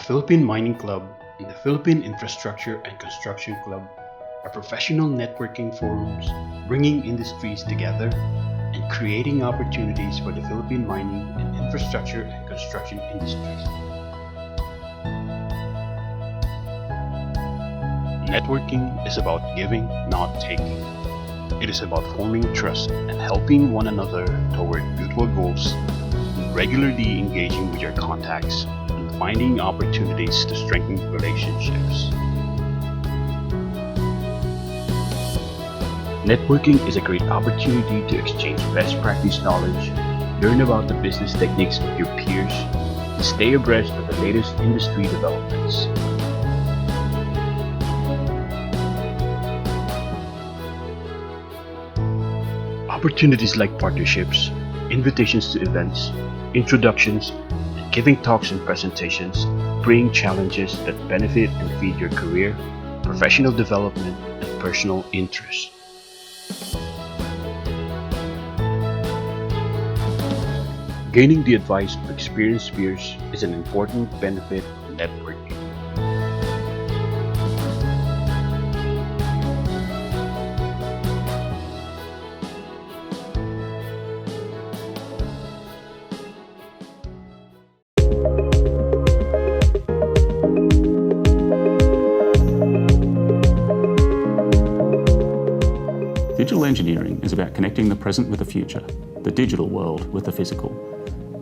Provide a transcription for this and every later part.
Philippine Mining Club and the Philippine Infrastructure and Construction Club are professional networking forums bringing industries together and creating opportunities for the Philippine mining and infrastructure and construction industries. Networking is about giving, not taking. It is about forming trust and helping one another toward mutual goals, regularly engaging with your contacts, and finding opportunities to strengthen relationships. Networking is a great opportunity to exchange best practice knowledge, learn about the business techniques of your peers, and stay abreast of the latest industry developments. Opportunities like partnerships, invitations to events, introductions, and giving talks and presentations bring challenges that benefit and feed your career, professional development, and personal interests. Gaining the advice of experienced peers is an important benefit of networking. Digital engineering is about connecting the present with the future, the digital world with the physical,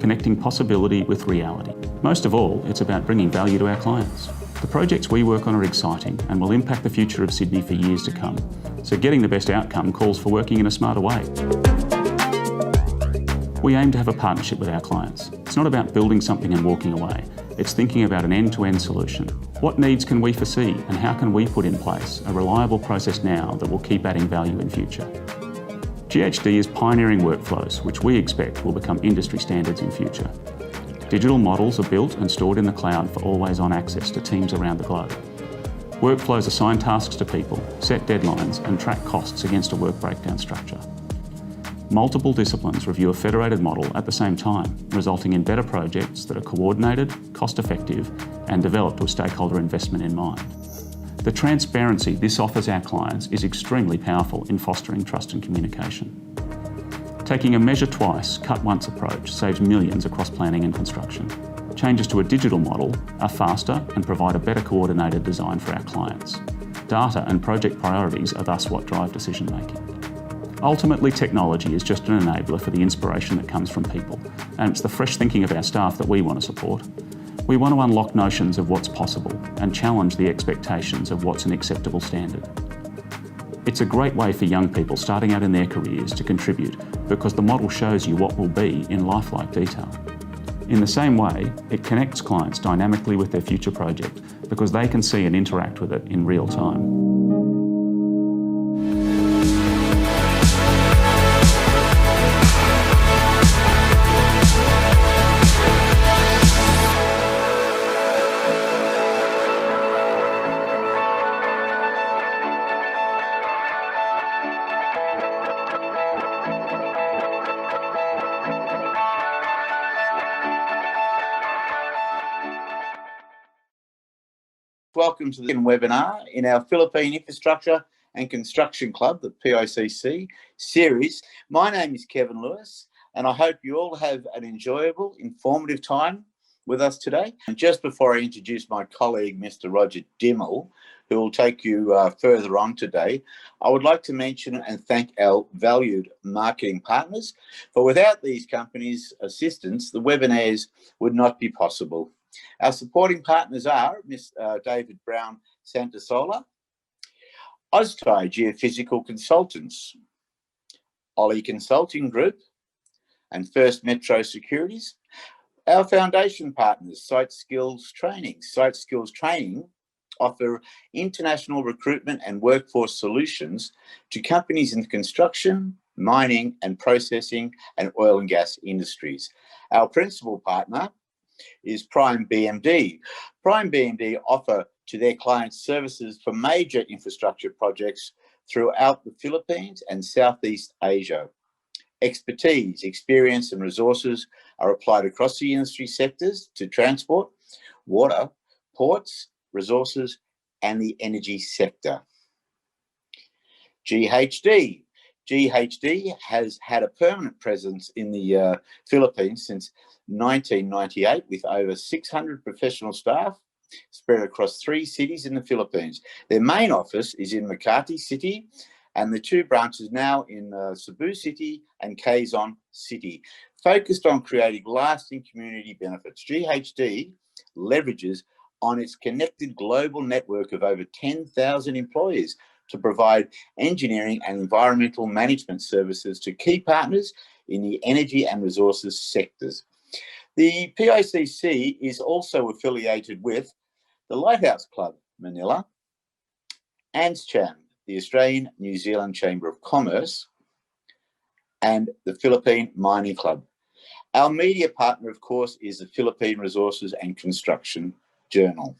connecting possibility with reality. Most of all, it's about bringing value to our clients. The projects we work on are exciting and will impact the future of Sydney for years to come, so getting the best outcome calls for working in a smarter way. We aim to have a partnership with our clients. It's not about building something and walking away. It's thinking about an end-to-end solution. What needs can we foresee and how can we put in place a reliable process now that will keep adding value in future? GHD is pioneering workflows which we expect will become industry standards in future. Digital models are built and stored in the cloud for always-on access to teams around the globe. Workflows assign tasks to people, set deadlines and track costs against a work breakdown structure. Multiple disciplines review a federated model at the same time, resulting in better projects that are coordinated, cost-effective, and developed with stakeholder investment in mind. The transparency this offers our clients is extremely powerful in fostering trust and communication. Taking a measure twice, cut once approach saves millions across planning and construction. Changes to a digital model are faster and provide a better coordinated design for our clients. Data and project priorities are thus what drive decision-making. Ultimately, technology is just an enabler for the inspiration that comes from people, and it's the fresh thinking of our staff that we want to support. We want to unlock notions of what's possible and challenge the expectations of what's an acceptable standard. It's a great way for young people starting out in their careers to contribute because the model shows you what will be in lifelike detail. In the same way, it connects clients dynamically with their future project because they can see and interact with it in real time. Welcome to the webinar in our Philippine Infrastructure and Construction Club, the PICC series. My name is Kevin Lewis, and I hope you all have an enjoyable, informative time with us today. And just before I introduce my colleague, Mr. Roger Dimmel, who will take you further on today, I would like to mention and thank our valued marketing partners, for without these companies' assistance, the webinars would not be possible. Our supporting partners are Ms. David Brown Santasola, Oztai Geophysical Consultants, Ollie Consulting Group, and First Metro Securities. Our foundation partners, Site Skills Training. Site Skills Training offer international recruitment and workforce solutions to companies in the construction, mining and processing and oil and gas industries. Our principal partner is Prime BMD. Prime BMD offer to their clients services for major infrastructure projects throughout the Philippines and Southeast Asia. Expertise, experience and resources are applied across the industry sectors to transport, water, ports, resources, and the energy sector. GHD. GHD has had a permanent presence in the Philippines since 1998 with over 600 professional staff spread across 3 cities in the Philippines. Their main office is in Makati City and the 2 branches now in Cebu City and Quezon City, focused on creating lasting community benefits. GHD leverages on its connected global network of over 10,000 employees to provide engineering and environmental management services to key partners in the energy and resources sectors. The PICC is also affiliated with the Lighthouse Club Manila, ANSCHAM, the Australian New Zealand Chamber of Commerce, and the Philippine Mining Club. Our media partner, of course, is the Philippine Resources and Construction Journal.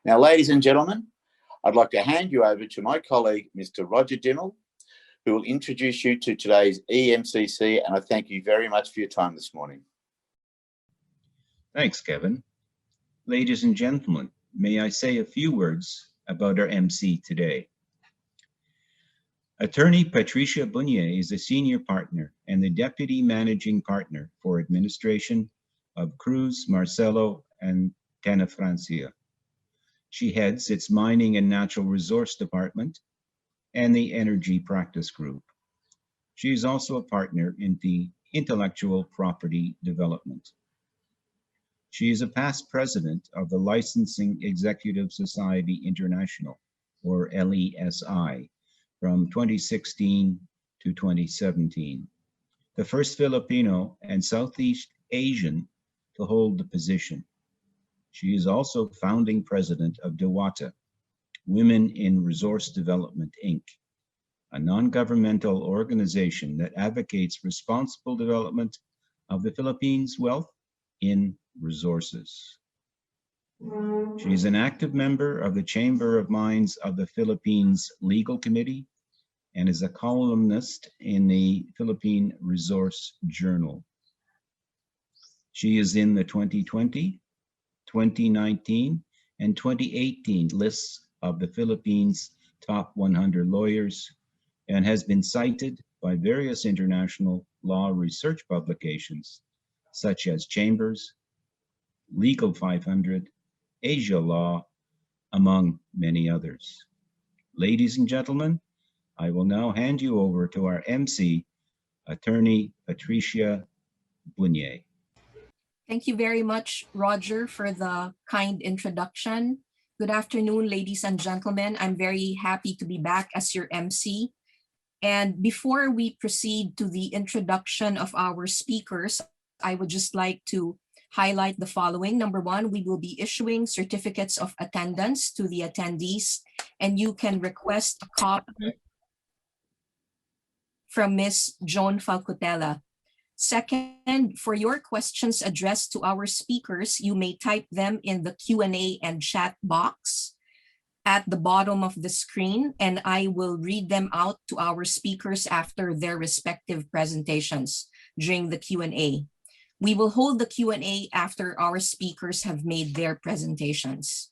Now, ladies and gentlemen, I'd like to hand you over to my colleague, Mr. Roger Dimmel, who will introduce you to today's EMCC, and I thank you very much for your time this morning. Thanks, Kevin. Ladies and gentlemen, may I say a few words about our MC today. Attorney Patricia Bunye is a senior partner and the deputy managing partner for administration of Cruz, Marcelo, and Tena Francia. She heads its Mining and Natural Resource Department and the Energy Practice Group. She is also a partner in the Intellectual Property Development. She is a past president of the Licensing Executive Society International, or LESI, from 2016 to 2017, the first Filipino and Southeast Asian to hold the position. She is also founding president of DEWATA, Women in Resource Development, Inc., a non-governmental organization that advocates responsible development of the Philippines' wealth in resources. She is an active member of the Chamber of Mines of the Philippines Legal Committee and is a columnist in the Philippine Resource Journal. She is in the 2020, 2019, and 2018 lists of the Philippines' top 100 lawyers and has been cited by various international law research publications such as Chambers, Legal 500, Asia Law, among many others. Ladies and gentlemen, I will now hand you over to our MC, Attorney Patricia Bunye. Thank you very much, Roger, for the kind introduction. Good afternoon, ladies and gentlemen. I'm very happy to be back as your MC. And before we proceed to the introduction of our speakers, I would just like to highlight the following. Number one, we will be issuing certificates of attendance to the attendees, and you can request a copy from Ms. Joan Falcutella. Second, for your questions addressed to our speakers, you may type them in the Q&A and chat box at the bottom of the screen, and I will read them out to our speakers after their respective presentations during the Q&A. We will hold the Q&A after our speakers have made their presentations.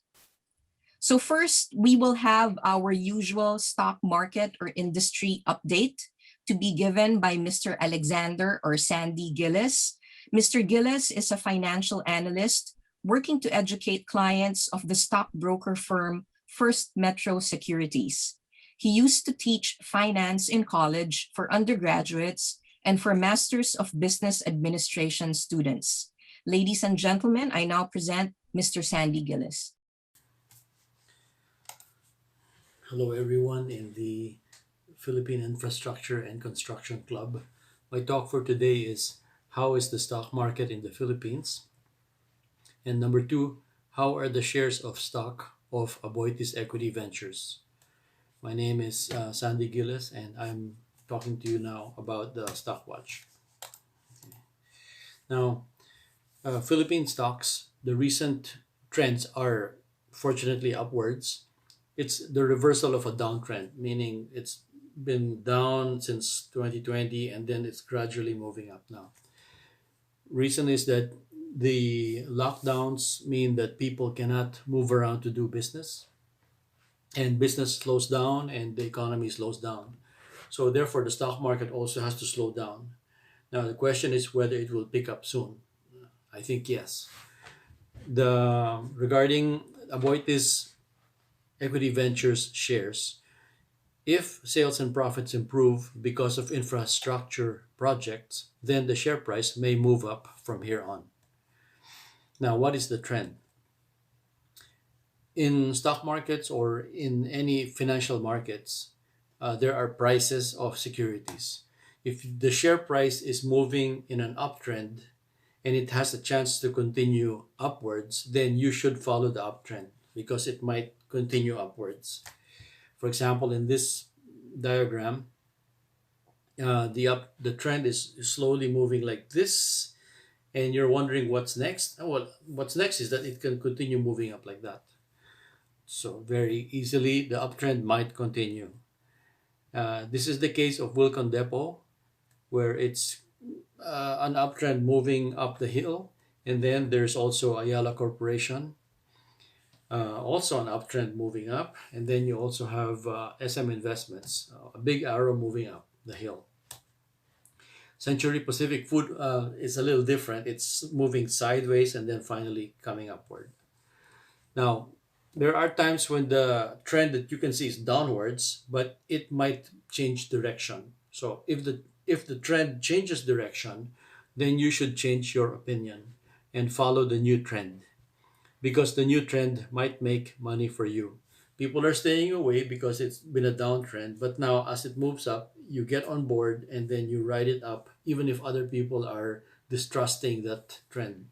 So first, we will have our usual stock market or industry update to be given by Mr. Alexander or Sandy Gilles. Mr. Gilles is a financial analyst working to educate clients of the stockbroker firm First Metro Securities. He used to teach finance in college for undergraduates and for Masters of Business Administration students. Ladies and gentlemen, I now present Mr. Sandy Gilles. Hello everyone in the Philippine Infrastructure and Construction Club. My talk for today is how is the stock market in the Philippines? And number two, how are the shares of stock of Aboitiz Equity Ventures? My name is Sandy Gilles and I'm talking to you now about the stock watch. Okay. Now, Philippine stocks, the recent trends are fortunately upwards. It's the reversal of a downtrend, meaning it's been down since 2020 and then it's gradually moving up now. Reason is that the lockdowns mean that people cannot move around to do business, and business slows down and the economy slows down. So therefore, the stock market also has to slow down. Now the question is whether it will pick up soon. I think yes. Regarding Aboitiz Equity Ventures shares, if sales and profits improve because of infrastructure projects, then the share price may move up from here on. Now, what is the trend? In stock markets or in any financial markets, there are prices of securities. If the share price is moving in an uptrend and it has a chance to continue upwards, then you should follow the uptrend because it might continue upwards. For example, in this diagram, the trend is slowly moving like this, and you're wondering what's next. Well, what's next is that it can continue moving up like that. So very easily, the uptrend might continue. This is the case of Wilcon Depot, where it's an uptrend moving up the hill, and then there's also Ayala Corporation, also an uptrend moving up, and then you also have SM Investments, a big arrow moving up the hill. Century Pacific Food is a little different. It's moving sideways and then finally coming upward. Now, there are times when the trend that you can see is downwards, but it might change direction. So if the trend changes direction, then you should change your opinion and follow the new trend, because the new trend might make money for you. People are staying away because it's been a downtrend, but now as it moves up, you get on board and then you ride it up, even if other people are distrusting that trend.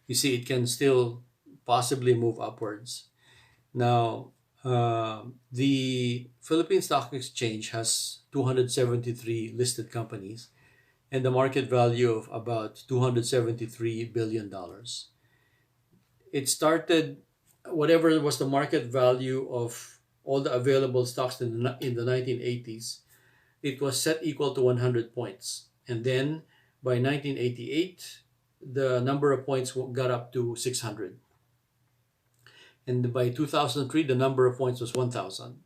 You see, it can still possibly move upwards. Now, the Philippine Stock Exchange has 273 listed companies and the market value of about $273 billion. It started, whatever was the market value of all the available stocks in the 1980s, it was set equal to 100 points. And then by 1988, the number of points got up to 600. And by 2003, the number of points was 1,000.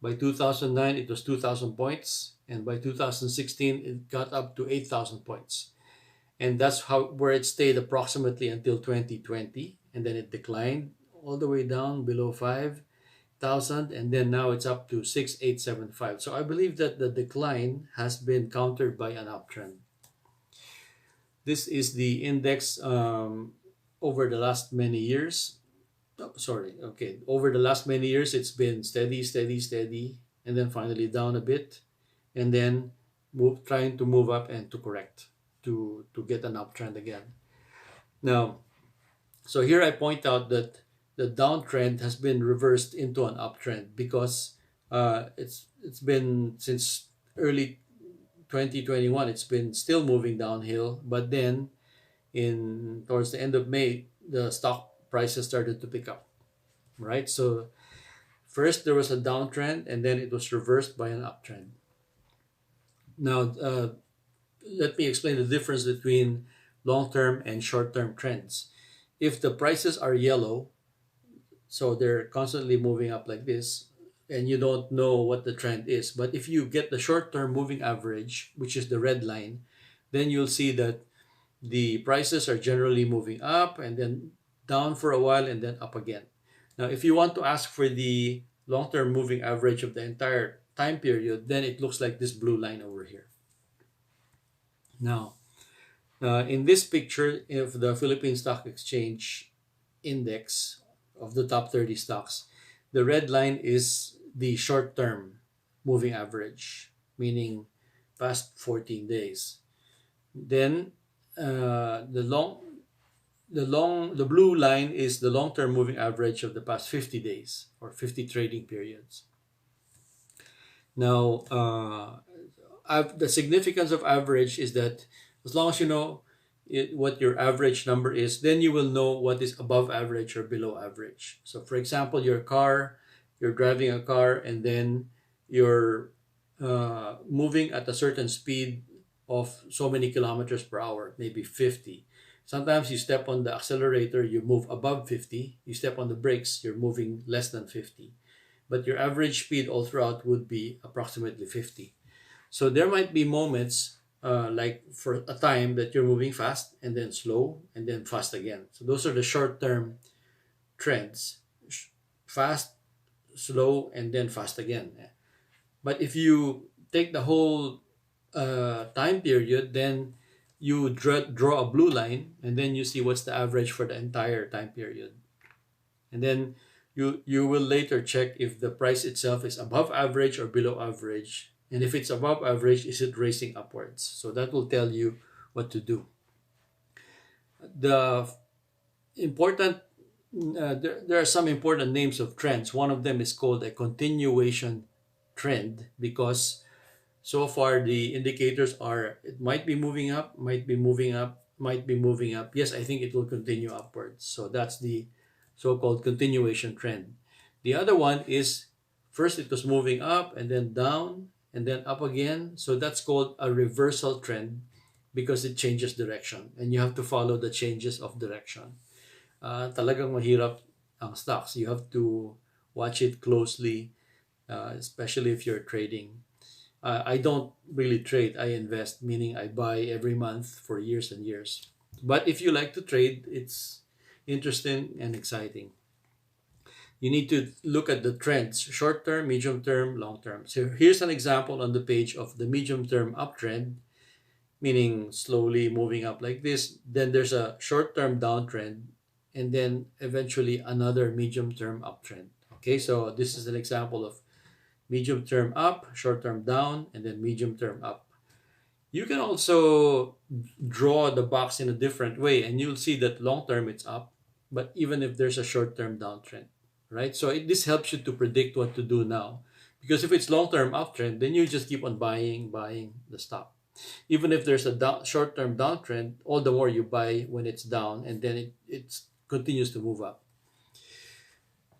By 2009, it was 2,000 points. And by 2016, it got up to 8,000 points. And that's where it stayed approximately until 2020. And then it declined all the way down below 5,000. And then now it's up to 6,875. So I believe that the decline has been countered by an uptrend. This is the index over the last many years. Over the last many years, it's been steady, and then finally down a bit, and then trying to move up and to correct, to get an uptrend again. Now, so here I point out that the downtrend has been reversed into an uptrend because it's been since early 2021, it's been still moving downhill, but then towards the end of May, the stock prices started to pick up, right? So first there was a downtrend and then it was reversed by an uptrend. Now, let me explain the difference between long-term and short-term trends. If the prices are yellow, so they're constantly moving up like this, and you don't know what the trend is, but if you get the short-term moving average, which is the red line, then you'll see that the prices are generally moving up and then down for a while and then up again. Now, if you want to ask for the long-term moving average of the entire time period, then it looks like this blue line over here. Now, in this picture of the Philippine Stock Exchange index of the top 30 stocks, the red line is the short-term moving average, meaning past 14 days. Then the blue line is the long-term moving average of the past 50 days or 50 trading periods. Now, the significance of average is that as long as you know what your average number is, then you will know what is above average or below average. So for example, you're driving a car and then you're moving at a certain speed of so many kilometers per hour, maybe 50. Sometimes you step on the accelerator, you move above 50. You step on the brakes, you're moving less than 50. But your average speed all throughout would be approximately 50. So there might be moments like for a time that you're moving fast and then slow and then fast again. So those are the short-term trends. Fast, slow, and then fast again. But if you take the whole time period, then you draw a blue line and then you see what's the average for the entire time period. And then you will later check if the price itself is above average or below average. And if it's above average, is it racing upwards? So that will tell you what to do. The important there are some important names of trends. One of them is called a continuation trend, because so far the indicators are it might be moving up, might be moving up, might be moving up. Yes, I think it will continue upwards. So that's the so-called continuation trend. The other one is first it was moving up and then down and then up again. So that's called a reversal trend because it changes direction and you have to follow the changes of direction. Talagang mahirap ang stocks. You have to watch it closely, especially if you're trading. I don't really trade. I invest, meaning I buy every month for years and years. But if you like to trade, it's interesting and exciting. You need to look at the trends, short term, medium term, long term. So here's an example on the page of the medium term uptrend, meaning slowly moving up like this. Then there's a short term downtrend, and then eventually another medium term uptrend. Okay, so this is an example of medium term up, short term down, and then medium term up. You can also draw the box in a different way and you'll see that long term it's up, but even if there's a short term downtrend, right? So this helps you to predict what to do now, because if it's long term uptrend, then you just keep on buying the stock. Even if there's a short term downtrend, all the more you buy when it's down, and then it continues to move up.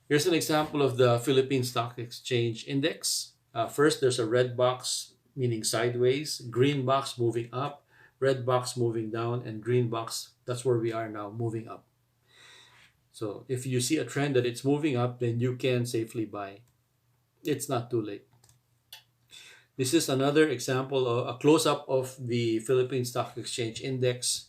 Here's an example of the Philippine Stock Exchange Index. First, there's a red box, meaning sideways, green box moving up, red box moving down, and green box, that's where we are now, moving up. So if you see a trend that it's moving up, then you can safely buy. It's not too late. This is another example of a close-up of the Philippine Stock Exchange Index.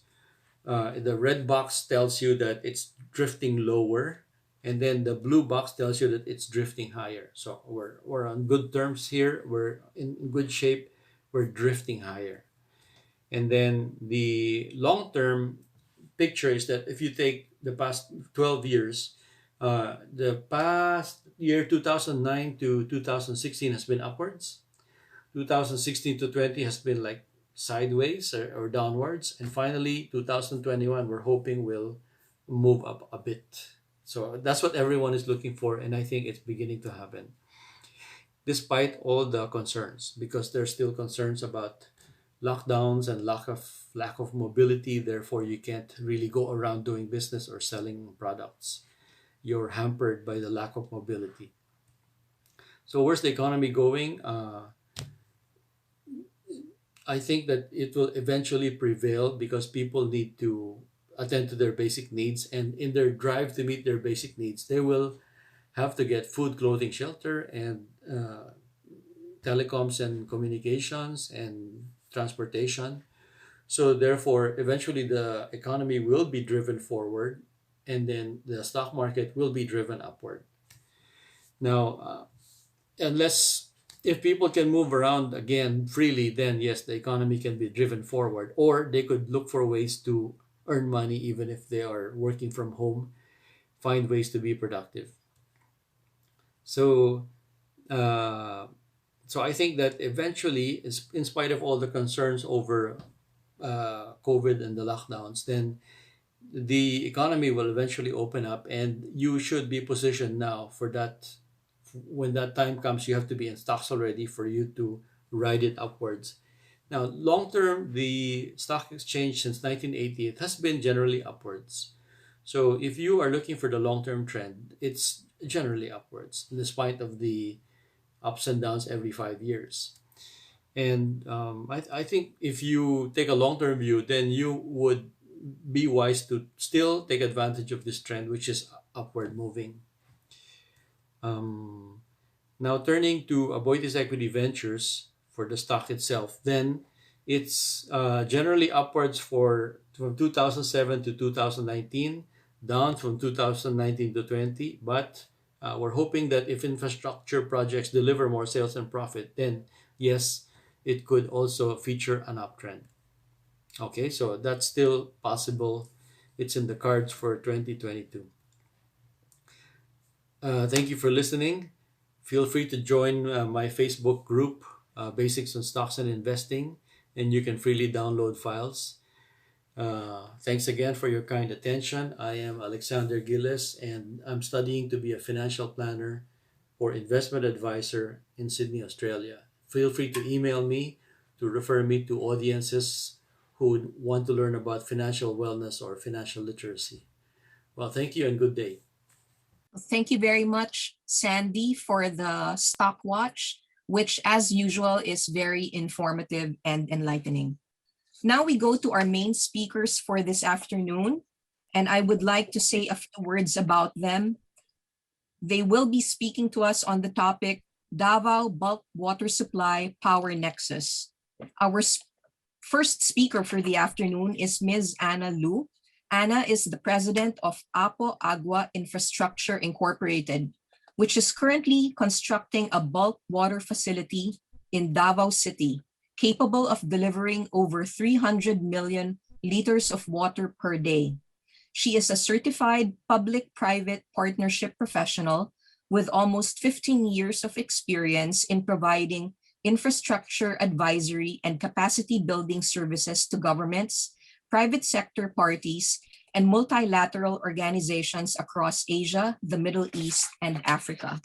The red box tells you that it's drifting lower, and then the blue box tells you that it's drifting higher. So we're on good terms here. We're in good shape. We're drifting higher. And then the long-term picture is that if you take the past 12 years, the past year 2009 to 2016 has been upwards. 2016 to 20 has been like sideways or downwards. And finally, 2021, we're hoping will move up a bit. So that's what everyone is looking for, and I think it's beginning to happen. Despite all the concerns, because there's still concerns about lockdowns and lack of mobility, therefore you can't really go around doing business or selling products. You're hampered by the lack of mobility. So where's the economy going? I think that it will eventually prevail because people need to attend to their basic needs, and in their drive to meet their basic needs, they will have to get food, clothing, shelter, and telecoms and communications and transportation. So therefore, eventually the economy will be driven forward, and then the stock market will be driven upward. Now, if people can move around again freely, then yes, the economy can be driven forward, or they could look for ways to earn money even if they are working from home, find ways to be productive. So I think that eventually, in spite of all the concerns over COVID and the lockdowns, then the economy will eventually open up, and you should be positioned now for that. When that time comes, you have to be in stocks already for you to ride it upwards. Now, long term, the stock exchange since 1980, it has been generally upwards. So if you are looking for the long term trend, it's generally upwards, in spite of the ups and downs every 5 years. And I think if you take a long-term view, then you would be wise to still take advantage of this trend, which is upward moving. Um, Now turning to Aboitiz Equity Ventures for the stock itself, then it's generally upwards for from 2007 to 2019, down from 2019 to 20. But we're hoping that if infrastructure projects deliver more sales and profit, then yes, it could also feature an uptrend. Okay, so that's still possible. It's in the cards for 2022. Thank you for listening. Feel free to join my Facebook group, Basics on Stocks and Investing, and you can freely download files. Thanks again for your kind attention. I am Alexander Gilles, and I'm studying to be a financial planner or investment advisor in Sydney, Australia. Feel free to email me to refer me to audiences who would want to learn about financial wellness or financial literacy. Well, thank you and good day. Thank you very much, Sandy, for the stock watch, which as usual is very informative and enlightening. Now we go to our main speakers for this afternoon, and I would like to say a few words about them. They will be speaking to us on the topic Davao Bulk Water Supply Power Nexus. Our first speaker for the afternoon is Ms. Anna Lu. Anna is the president of Apo Agua Infrastructura Incorporated, which is currently constructing a bulk water facility in Davao City, capable of delivering over 300 million liters of water per day. She is a certified public-private partnership professional with almost 15 years of experience in providing infrastructure advisory and capacity building services to governments, private sector parties, and multilateral organizations across Asia, the Middle East, and Africa.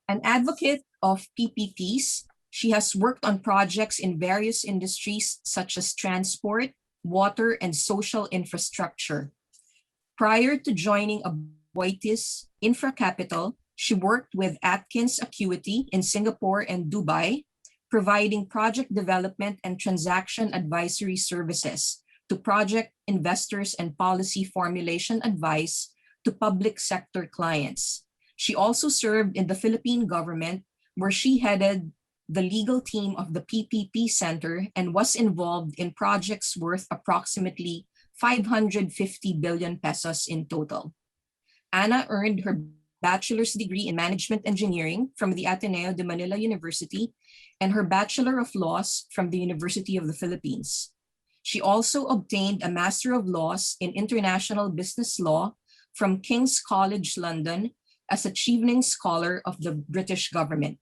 An advocate of PPPs, she has worked on projects in various industries such as transport, water, and social infrastructure. Prior to joining Aboitiz Infra Capital, she worked with Atkins Acuity in Singapore and Dubai, providing project development and transaction advisory services to project investors and policy formulation advice to public sector clients. She also served in the Philippine government, where she headed the legal team of the PPP Center and was involved in projects worth approximately 550 billion pesos in total. Anna earned her bachelor's degree in management engineering from the Ateneo de Manila University and her Bachelor of Laws from the University of the Philippines. She also obtained a Master of Laws in International Business Law from King's College London as a Chevening Scholar of the British government.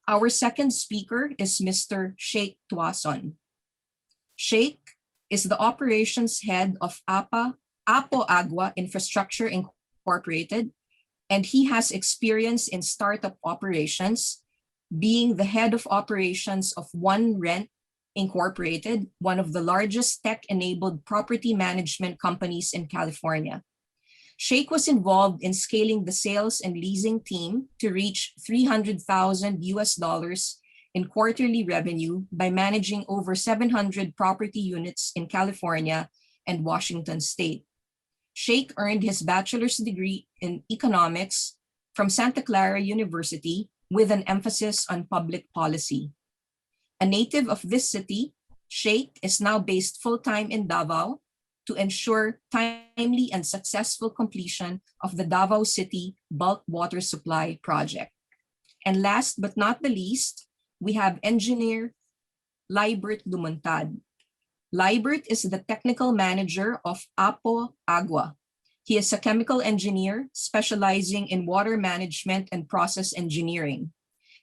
Our second speaker is Mr. Sheikh Tuason. Sheikh is the operations head of Apo Agua Infrastructura Incorporated, and he has experience in startup operations, being the head of operations of One Rent Incorporated, one of the largest tech-enabled property management companies in California. Sheikh was involved in scaling the sales and leasing team to reach $300,000 in quarterly revenue by managing over 700 property units in California and Washington State. Sheikh earned his bachelor's degree in economics from Santa Clara University with an emphasis on public policy. A native of this city, Sheikh is now based full-time in Davao to ensure timely and successful completion of the Davao City bulk water supply project. And last but not the least, we have engineer Libert Lomuntad. Libert is the technical manager of Apo Agua. He is a chemical engineer specializing in water management and process engineering.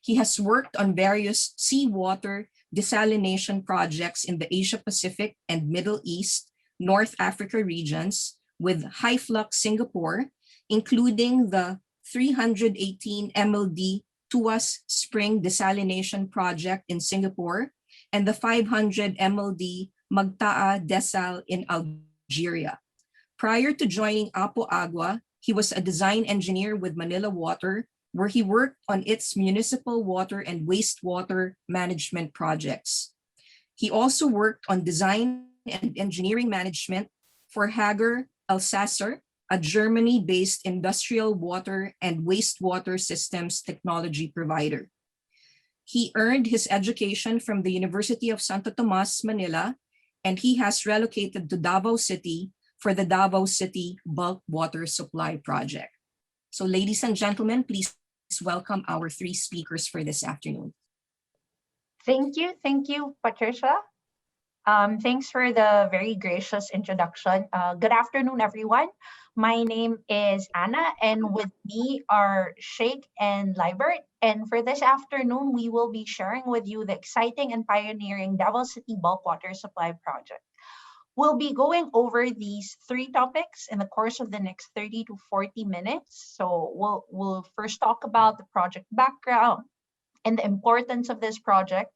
He has worked on various seawater desalination projects in the Asia Pacific and Middle East, North Africa regions with High Flux Singapore, including the 318 MLD Tuas Spring Desalination Project in Singapore and the 500 MLD Magtaa Desal in Algeria. Prior to joining Apo Agua, he was a design engineer with Manila Water, where he worked on its municipal water and wastewater management projects. He also worked on design and engineering management for Hager Elsasser, a Germany-based industrial water and wastewater systems technology provider. He earned his education from the University of Santo Tomas, Manila, and he has relocated to Davao City for the Davao City Bulk Water Supply Project. So ladies and gentlemen, please welcome our three speakers for this afternoon. Thank you, Patricia. Thanks for the very gracious introduction. Good afternoon, everyone. My name is Anna, and with me are Sheikh and Libert. And for this afternoon, we will be sharing with you the exciting and pioneering Davao City Bulk Water Supply Project. We'll be going over these three topics in the course of the next 30 to 40 minutes. So we'll first talk about the project background and the importance of this project,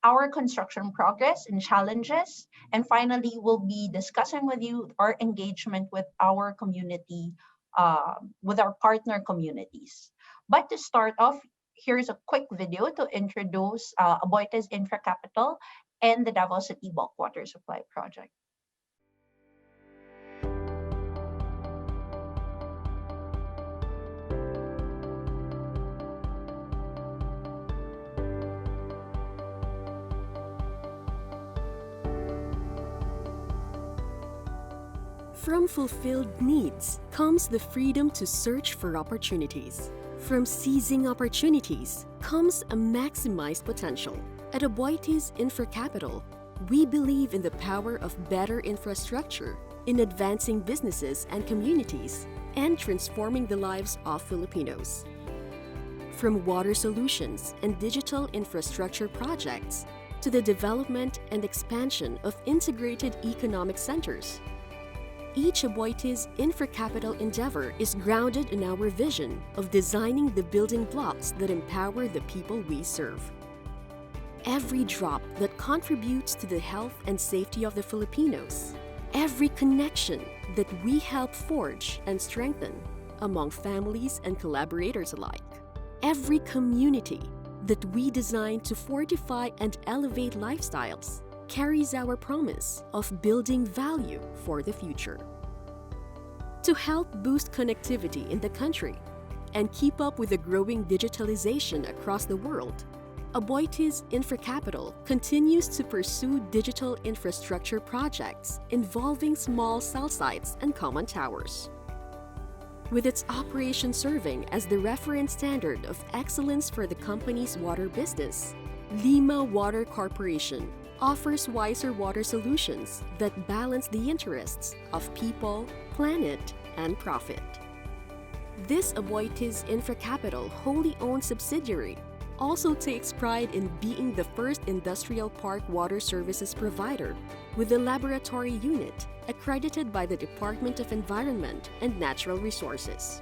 our construction progress and challenges, and finally, we'll be discussing with you our engagement with our community, with our partner communities. But to start off, here's a quick video to introduce Aboitiz Infra Capital and the Davao City Bulk Water Supply Project. From fulfilled needs comes the freedom to search for opportunities. From seizing opportunities comes a maximized potential. At Aboitiz Infra Capital, we believe in the power of better infrastructure, in advancing businesses and communities, and transforming the lives of Filipinos. From water solutions and digital infrastructure projects to the development and expansion of integrated economic centers, each Aboitiz Infra Capital endeavor is grounded in our vision of designing the building blocks that empower the people we serve. Every drop that contributes to the health and safety of the Filipinos, every connection that we help forge and strengthen among families and collaborators alike, every community that we design to fortify and elevate lifestyles carries our promise of building value for the future. To help boost connectivity in the country and keep up with the growing digitalization across the world, Aboitiz Infra Capital continues to pursue digital infrastructure projects involving small cell sites and common towers. With its operation serving as the reference standard of excellence for the company's water business, Lima Water Corporation offers wiser water solutions that balance the interests of people, planet, and profit. This Aboitiz Infra Capital wholly owned subsidiary also takes pride in being the first industrial park water services provider with a laboratory unit accredited by the Department of Environment and Natural Resources.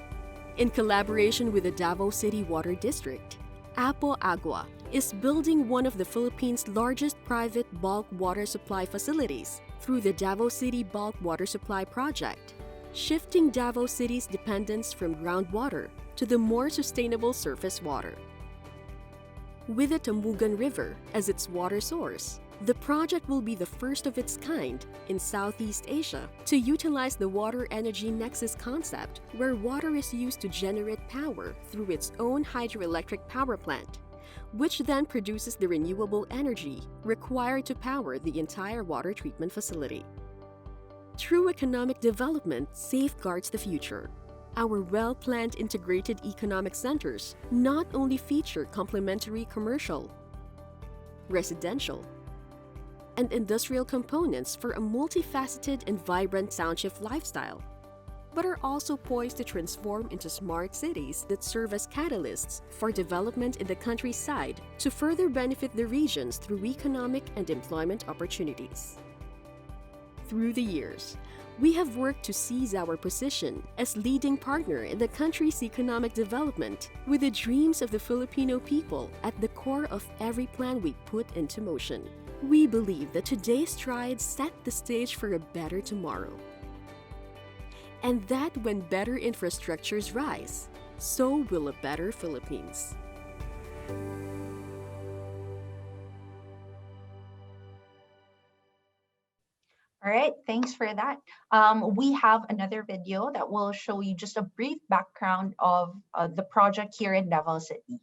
In collaboration with the Davao City Water District, Apo Agua is building one of the Philippines' largest private bulk water supply facilities through the Davao City Bulk Water Supply Project, shifting Davao City's dependence from groundwater to the more sustainable surface water. With the Tamugan River as its water source, the project will be the first of its kind in Southeast Asia to utilize the water energy nexus concept, where water is used to generate power through its own hydroelectric power plant, which then produces the renewable energy required to power the entire water treatment facility. True economic development safeguards the future. Our well-planned integrated economic centers not only feature complementary commercial, residential, and industrial components for a multifaceted and vibrant township lifestyle, but are also poised to transform into smart cities that serve as catalysts for development in the countryside to further benefit the regions through economic and employment opportunities. Through the years, we have worked to seize our position as leading partner in the country's economic development, with the dreams of the Filipino people at the core of every plan we put into motion. We believe that today's strides set the stage for a better tomorrow. And that when better infrastructures rise, So will a better Philippines. All right, thanks for that. We have another video that will show you just a brief background of the project here in Davao City.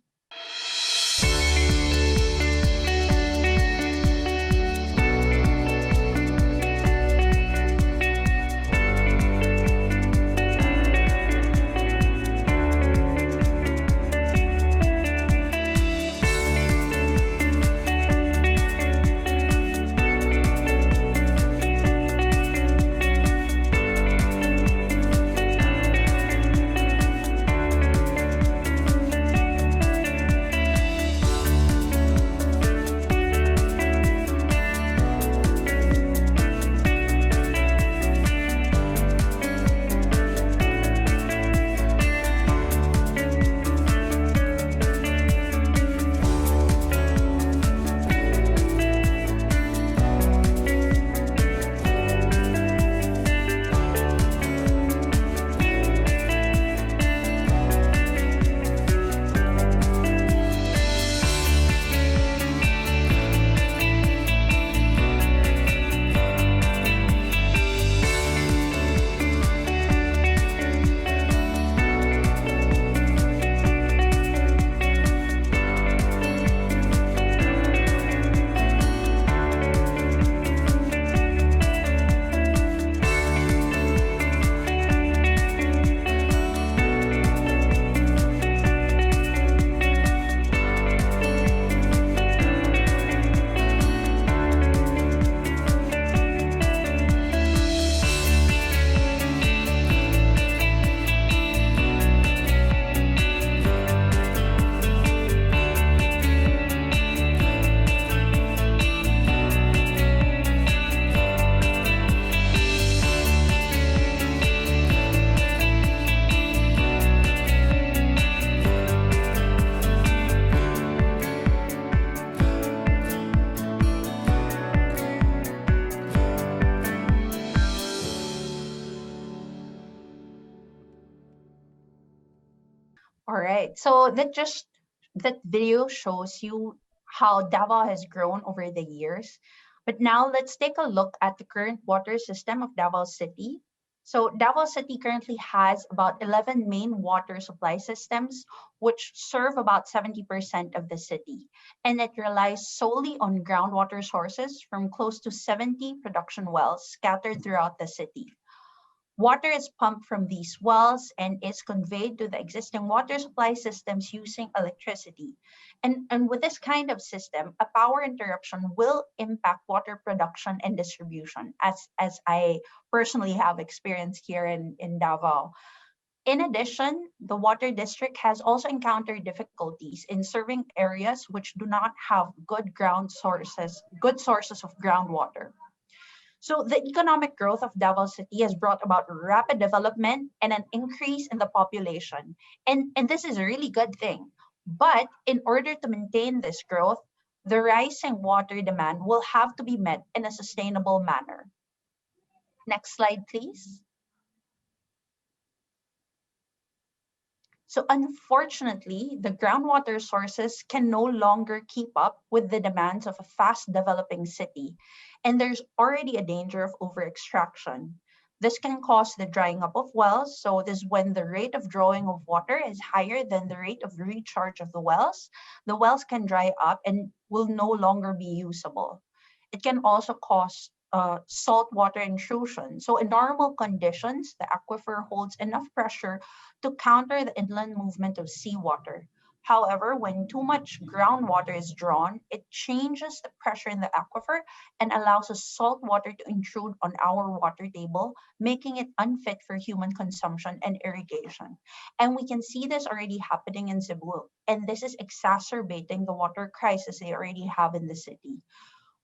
All right, so that video shows you how Davao has grown over the years. But now let's take a look at the current water system of Davao City. So Davao City currently has about 11 main water supply systems, which serve about 70% of the city. And it relies solely on groundwater sources from close to 70 production wells scattered throughout the city. Water is pumped from these wells and is conveyed to the existing water supply systems using electricity. And with this kind of system, a power interruption will impact water production and distribution, as I personally have experienced here in Davao. In addition, the water district has also encountered difficulties in serving areas which do not have good sources of groundwater. So the economic growth of Davao City has brought about rapid development and an increase in the population. And this is a really good thing. But in order to maintain this growth, the rising water demand will have to be met in a sustainable manner. Next slide, please. So unfortunately, the groundwater sources can no longer keep up with the demands of a fast developing city, and there's already a danger of over extraction. This can cause the drying up of wells. So this is when the rate of drawing of water is higher than the rate of recharge of the wells. The wells can dry up and will no longer be usable. It can also cause saltwater intrusion. So in normal conditions, the aquifer holds enough pressure to counter the inland movement of seawater. However, when too much groundwater is drawn, it changes the pressure in the aquifer and allows the salt water to intrude on our water table, making it unfit for human consumption and irrigation. And we can see this already happening in Cebu, and this is exacerbating the water crisis they already have in the city.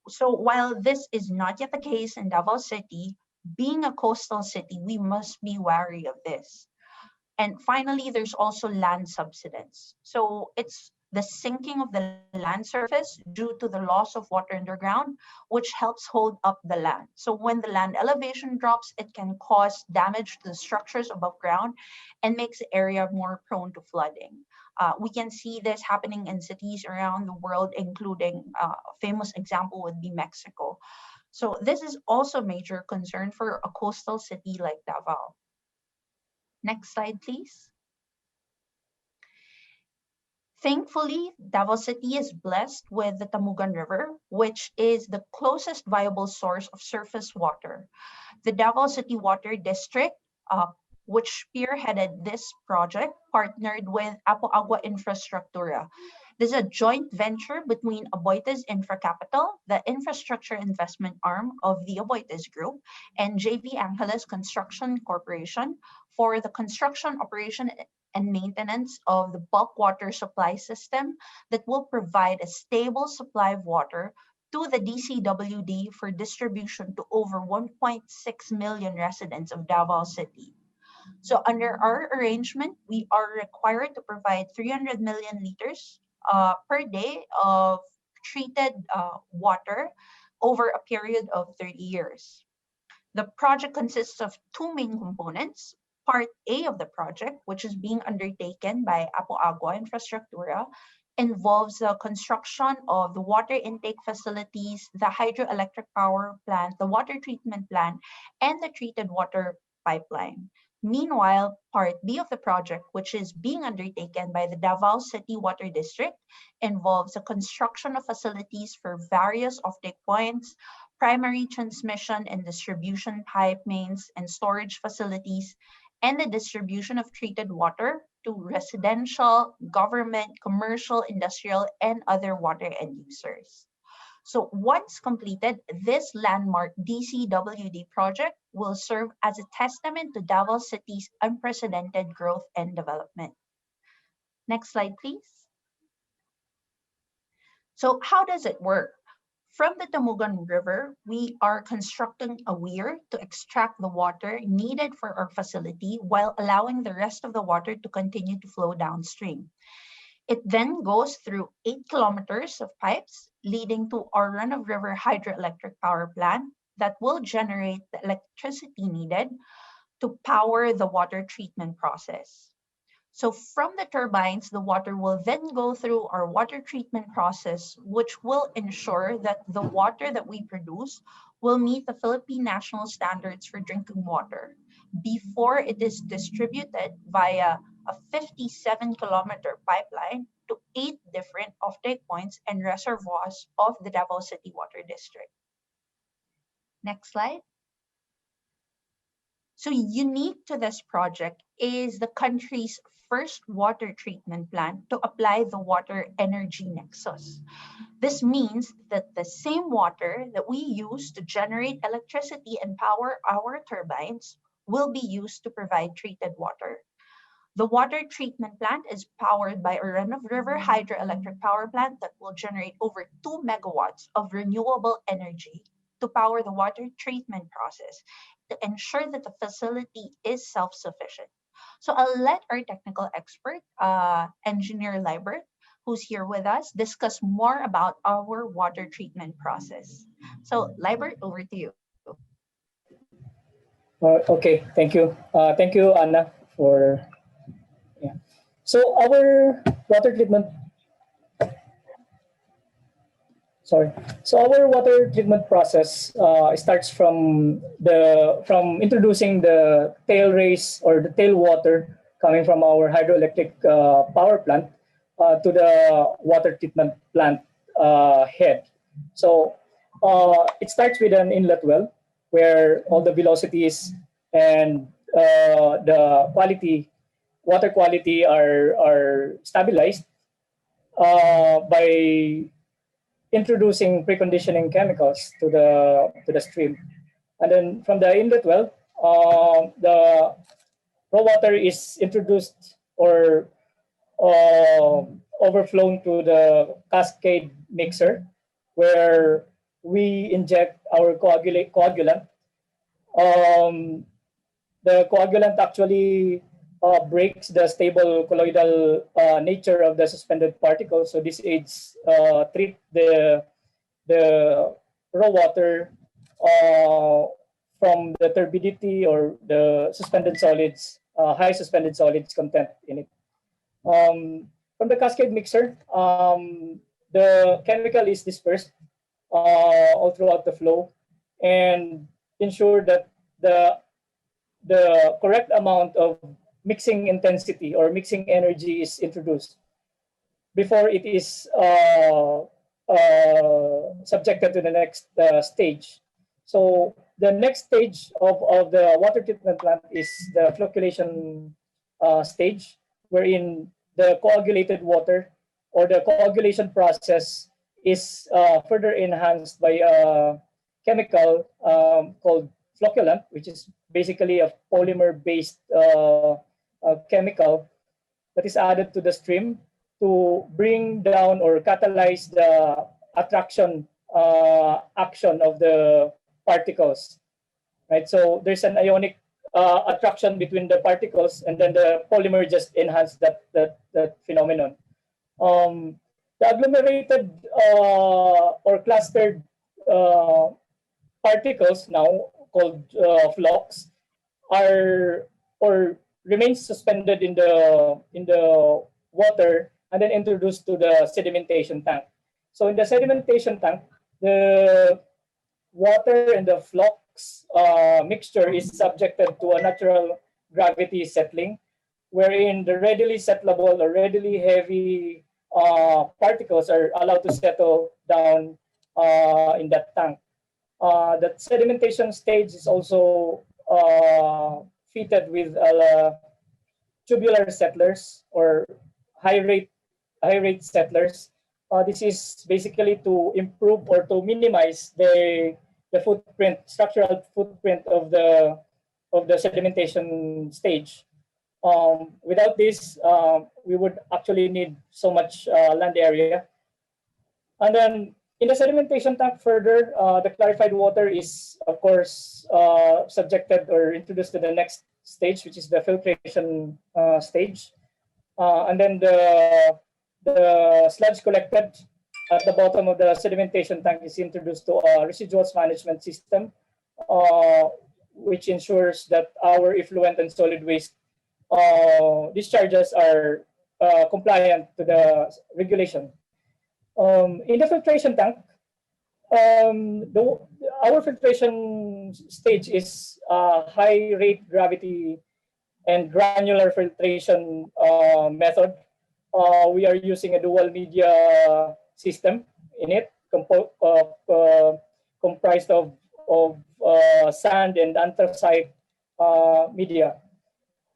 So while this is not yet the case in Davao City, being a coastal city, we must be wary of this. And finally, there's also land subsidence. So it's the sinking of the land surface due to the loss of water underground, which helps hold up the land. So when the land elevation drops, it can cause damage to the structures above ground and makes the area more prone to flooding. We can see this happening in cities around the world, including a famous example would be Mexico. So this is also a major concern for a coastal city like Davao. Next slide, please. Thankfully, Davao City is blessed with the Tamugan River, which is the closest viable source of surface water. The Davao City Water District, which spearheaded this project, partnered with Apo Agua Infrastructura. This is a joint venture between Aboitiz Infra Capital, the infrastructure investment arm of the Aboitiz Group, and JV Angeles Construction Corporation for the construction, operation, and maintenance of the bulk water supply system that will provide a stable supply of water to the DCWD for distribution to over 1.6 million residents of Davao City. So under our arrangement, we are required to provide 300 million liters per day of treated water over a period of 30 years. The project consists of two main components. Part A of the project, which is being undertaken by Apo Agua Infrastructura, involves the construction of the water intake facilities, the hydroelectric power plant, the water treatment plant, and the treated water pipeline. Meanwhile, Part B of the project, which is being undertaken by the Davao City Water District, involves the construction of facilities for various offtake points, primary transmission and distribution pipe mains and storage facilities, and the distribution of treated water to residential, government, commercial, industrial, and other water end users. So once completed, this landmark DCWD project will serve as a testament to Davao City's unprecedented growth and development. Next slide, please. So how does it work? From the Tamugan River, we are constructing a weir to extract the water needed for our facility while allowing the rest of the water to continue to flow downstream. It then goes through 8 kilometers of pipes leading to our run-of-river hydroelectric power plant that will generate the electricity needed to power the water treatment process. So from the turbines, the water will then go through our water treatment process, which will ensure that the water that we produce will meet the Philippine national standards for drinking water before it is distributed via a 57-kilometer pipeline to 8 different offtake points and reservoirs of the Davao City Water District. Next slide. So unique to this project is the country's first water treatment plant to apply the water energy nexus. This means that the same water that we use to generate electricity and power our turbines will be used to provide treated water. The water treatment plant is powered by a run-of-river hydroelectric power plant that will generate over 2 megawatts of renewable energy to power the water treatment process to ensure that the facility is self-sufficient. So I'll let our technical expert, Engineer Libert, who's here with us, discuss more about our water treatment process. So Libert, over to you. Okay, thank you. Thank you, Anna, for... Yeah. So our water treatment... So our water treatment process starts from introducing the tail race or the tail water coming from our hydroelectric power plant to the water treatment plant head. So it starts with an inlet well where all the velocities and the water quality are stabilized by introducing preconditioning chemicals to the stream. And then from the inlet well, the raw water is introduced or overflown to the cascade mixer where we inject our coagulant. The coagulant actually breaks the stable colloidal nature of the suspended particles. So this aids treat the raw water from the turbidity or the suspended solids, high suspended solids content in it. From the cascade mixer, the chemical is dispersed all throughout the flow and ensure that the correct amount of mixing intensity or mixing energy is introduced before it is subjected to the next stage. So the next stage of the water treatment plant is the flocculation stage, wherein the coagulated water or the coagulation process is further enhanced by a chemical called flocculant, which is basically a polymer-based chemical that is added to the stream to bring down or catalyze the attraction action of the particles, right? So there's an ionic attraction between the particles, and then the polymer just enhances that phenomenon. The agglomerated or clustered particles, now called flocks, are or remains suspended in the water and then introduced to the sedimentation tank. So in the sedimentation tank, the water and the flocks mixture is subjected to a natural gravity settling, wherein the readily settlable or readily heavy particles are allowed to settle down in that tank. The sedimentation stage is also fitted with tubular settlers or high rate settlers. This is basically to improve or to minimize the footprint, structural footprint of the sedimentation stage. Without this, we would actually need so much land area. And then in the sedimentation tank further, the clarified water is, of course, subjected or introduced to the next stage, which is the filtration stage. And then the sludge collected at the bottom of the sedimentation tank is introduced to a residuals management system, which ensures that our effluent and solid waste discharges are compliant to the regulation. In the filtration tank, our filtration stage is high rate gravity and granular filtration method. We are using a dual media system in it, comprised of sand and anthracite media.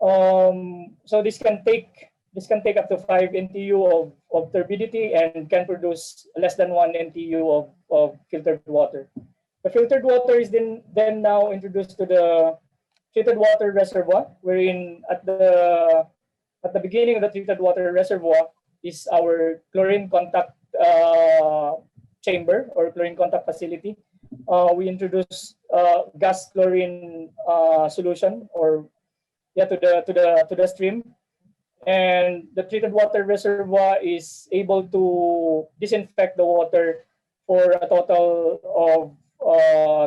So this can take up to 5 NTU of turbidity and can produce less than 1 NTU of filtered water. The filtered water is then now introduced to the treated water reservoir, wherein at the beginning of the treated water reservoir is our chlorine contact chamber or chlorine contact facility. We introduce gas chlorine solution or to the stream, and the treated water reservoir is able to disinfect the water for a total of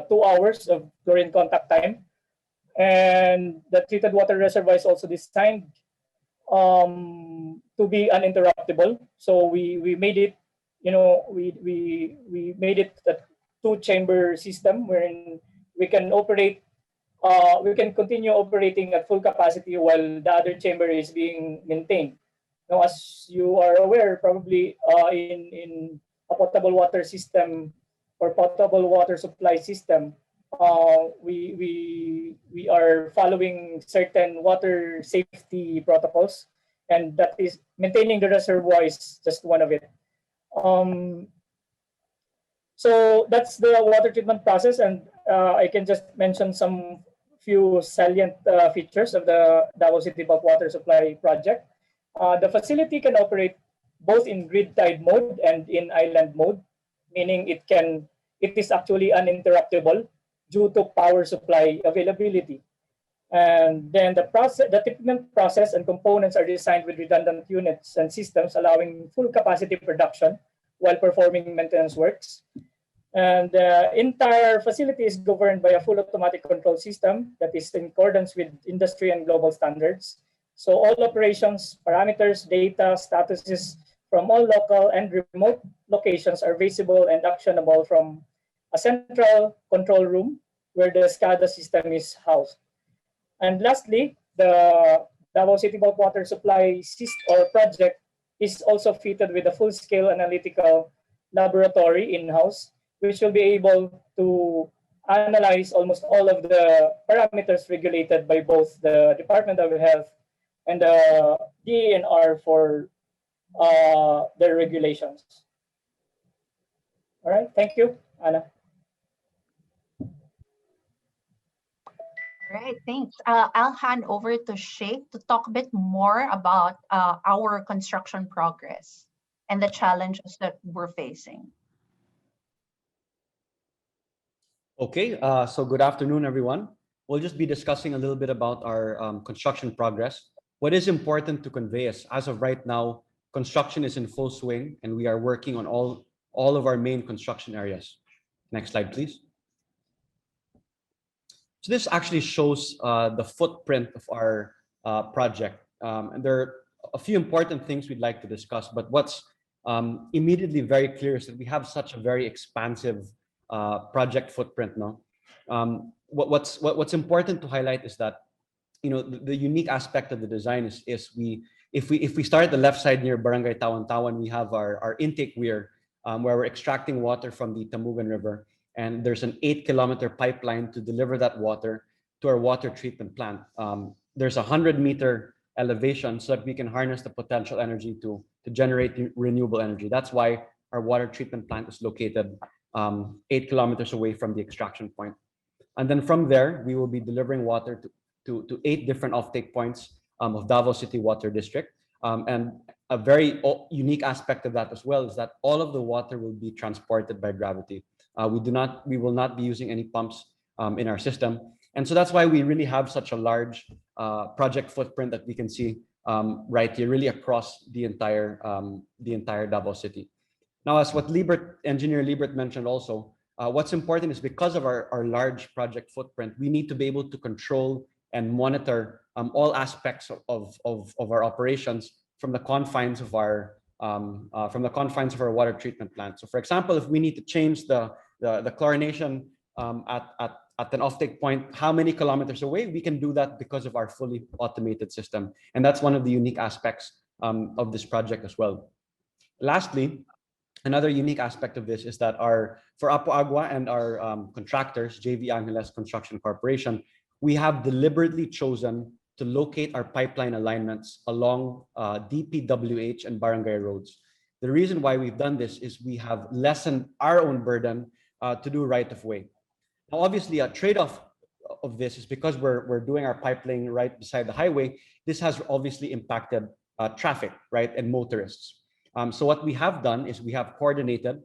2 hours of chlorine contact time. And the treated water reservoir is also designed to be uninterruptible. So we made it, we made it a 2-chamber system wherein we can operate. We can continue operating at full capacity while the other chamber is being maintained. Now, as you are aware, probably in a potable water system or potable water supply system, we are following certain water safety protocols, and that is maintaining the reservoir is just one of it. So that's the water treatment process, and I can just mention some few salient features of the Davao City Bulk Water Supply Project. The facility can operate both in grid-tied mode and in island mode, meaning it is actually uninterruptible due to power supply availability. And then the treatment process and components are designed with redundant units and systems, allowing full capacity production while performing maintenance works. And the entire facility is governed by a full automatic control system that is in accordance with industry and global standards. So all operations, parameters, data, statuses from all local and remote locations are visible and actionable from a central control room where the SCADA system is housed. And lastly, the Davao City Bulk Water Supply project is also fitted with a full-scale analytical laboratory in-house, which will be able to analyze almost all of the parameters regulated by both the Department of Health and the DENR for their regulations. All right, thank you, Anna. All right, thanks. I'll hand over to Sheikh to talk a bit more about our construction progress and the challenges that we're facing. Okay, so good afternoon, everyone. We'll just be discussing a little bit about our construction progress. What is important to convey is, as of right now, construction is in full swing, and we are working on all of our main construction areas. Next slide, please. So this actually shows the footprint of our project. And there are a few important things we'd like to discuss, but what's immediately very clear is that we have such a very expansive project footprint now. What's important to highlight is that, you know, the unique aspect of the design is if we start at the left side near Barangay Tawan, we have our intake weir where we're extracting water from the Tamugan River. And there's an 8-kilometer pipeline to deliver that water to our water treatment plant. There's a 100-meter elevation so that we can harness the potential energy to generate renewable energy. That's why our water treatment plant is located 8 kilometers away from the extraction point. And then from there, we will be delivering water to 8 different offtake points of Davao City Water District. And a very unique aspect of that as well is that all of the water will be transported by gravity. We will not be using any pumps in our system. And so that's why we really have such a large project footprint that we can see right here, really across the entire Davao City. Now, as what Engineer Libert mentioned also, what's important is because of our large project footprint, we need to be able to control and monitor all aspects of our operations from the confines of our water treatment plant. So, for example, if we need to change the chlorination at an offtake point, how many kilometers away, we can do that because of our fully automated system. And that's one of the unique aspects of this project as well. Lastly, another unique aspect of this is that for Apo Agua and our contractors, JV Angeles Construction Corporation, we have deliberately chosen to locate our pipeline alignments along DPWH and barangay roads. The reason why we've done this is we have lessened our own burden to do right-of-way. Now, obviously, a trade-off of this is because we're doing our pipeline right beside the highway. This has obviously impacted traffic, right, and motorists. So what we have done is we have coordinated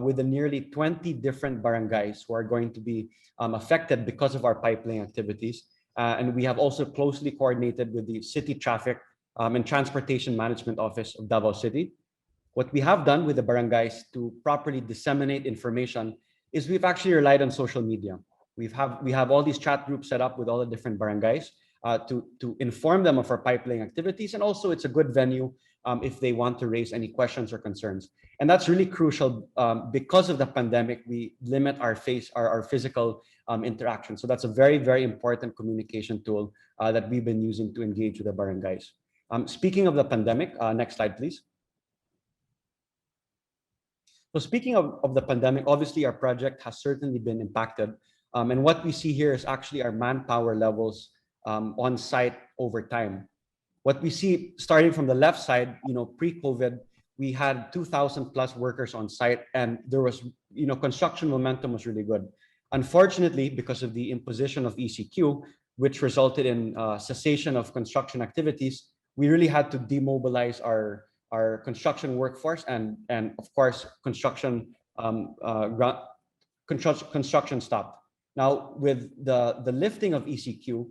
with the nearly 20 different barangays who are going to be affected because of our pipeline activities. And we have also closely coordinated with the City Traffic and Transportation Management Office of Davao City. What we have done with the barangays to properly disseminate information is we've actually relied on social media. We have all these chat groups set up with all the different barangays to inform them of our pipeline activities, and also it's a good venue if they want to raise any questions or concerns. And that's really crucial because of the pandemic. We limit our physical interaction. So that's a very, very important communication tool that we've been using to engage with the barangays. Speaking of the pandemic, next slide, please. So speaking of the pandemic, obviously our project has certainly been impacted. And what we see here is actually our manpower levels on site over time. What we see starting from the left side, pre-COVID, we had 2,000 plus workers on site, and there was, construction momentum was really good. Unfortunately, because of the imposition of ECQ, which resulted in cessation of construction activities, we really had to demobilize our construction workforce, and of course, construction stopped. Now, with the lifting of ECQ,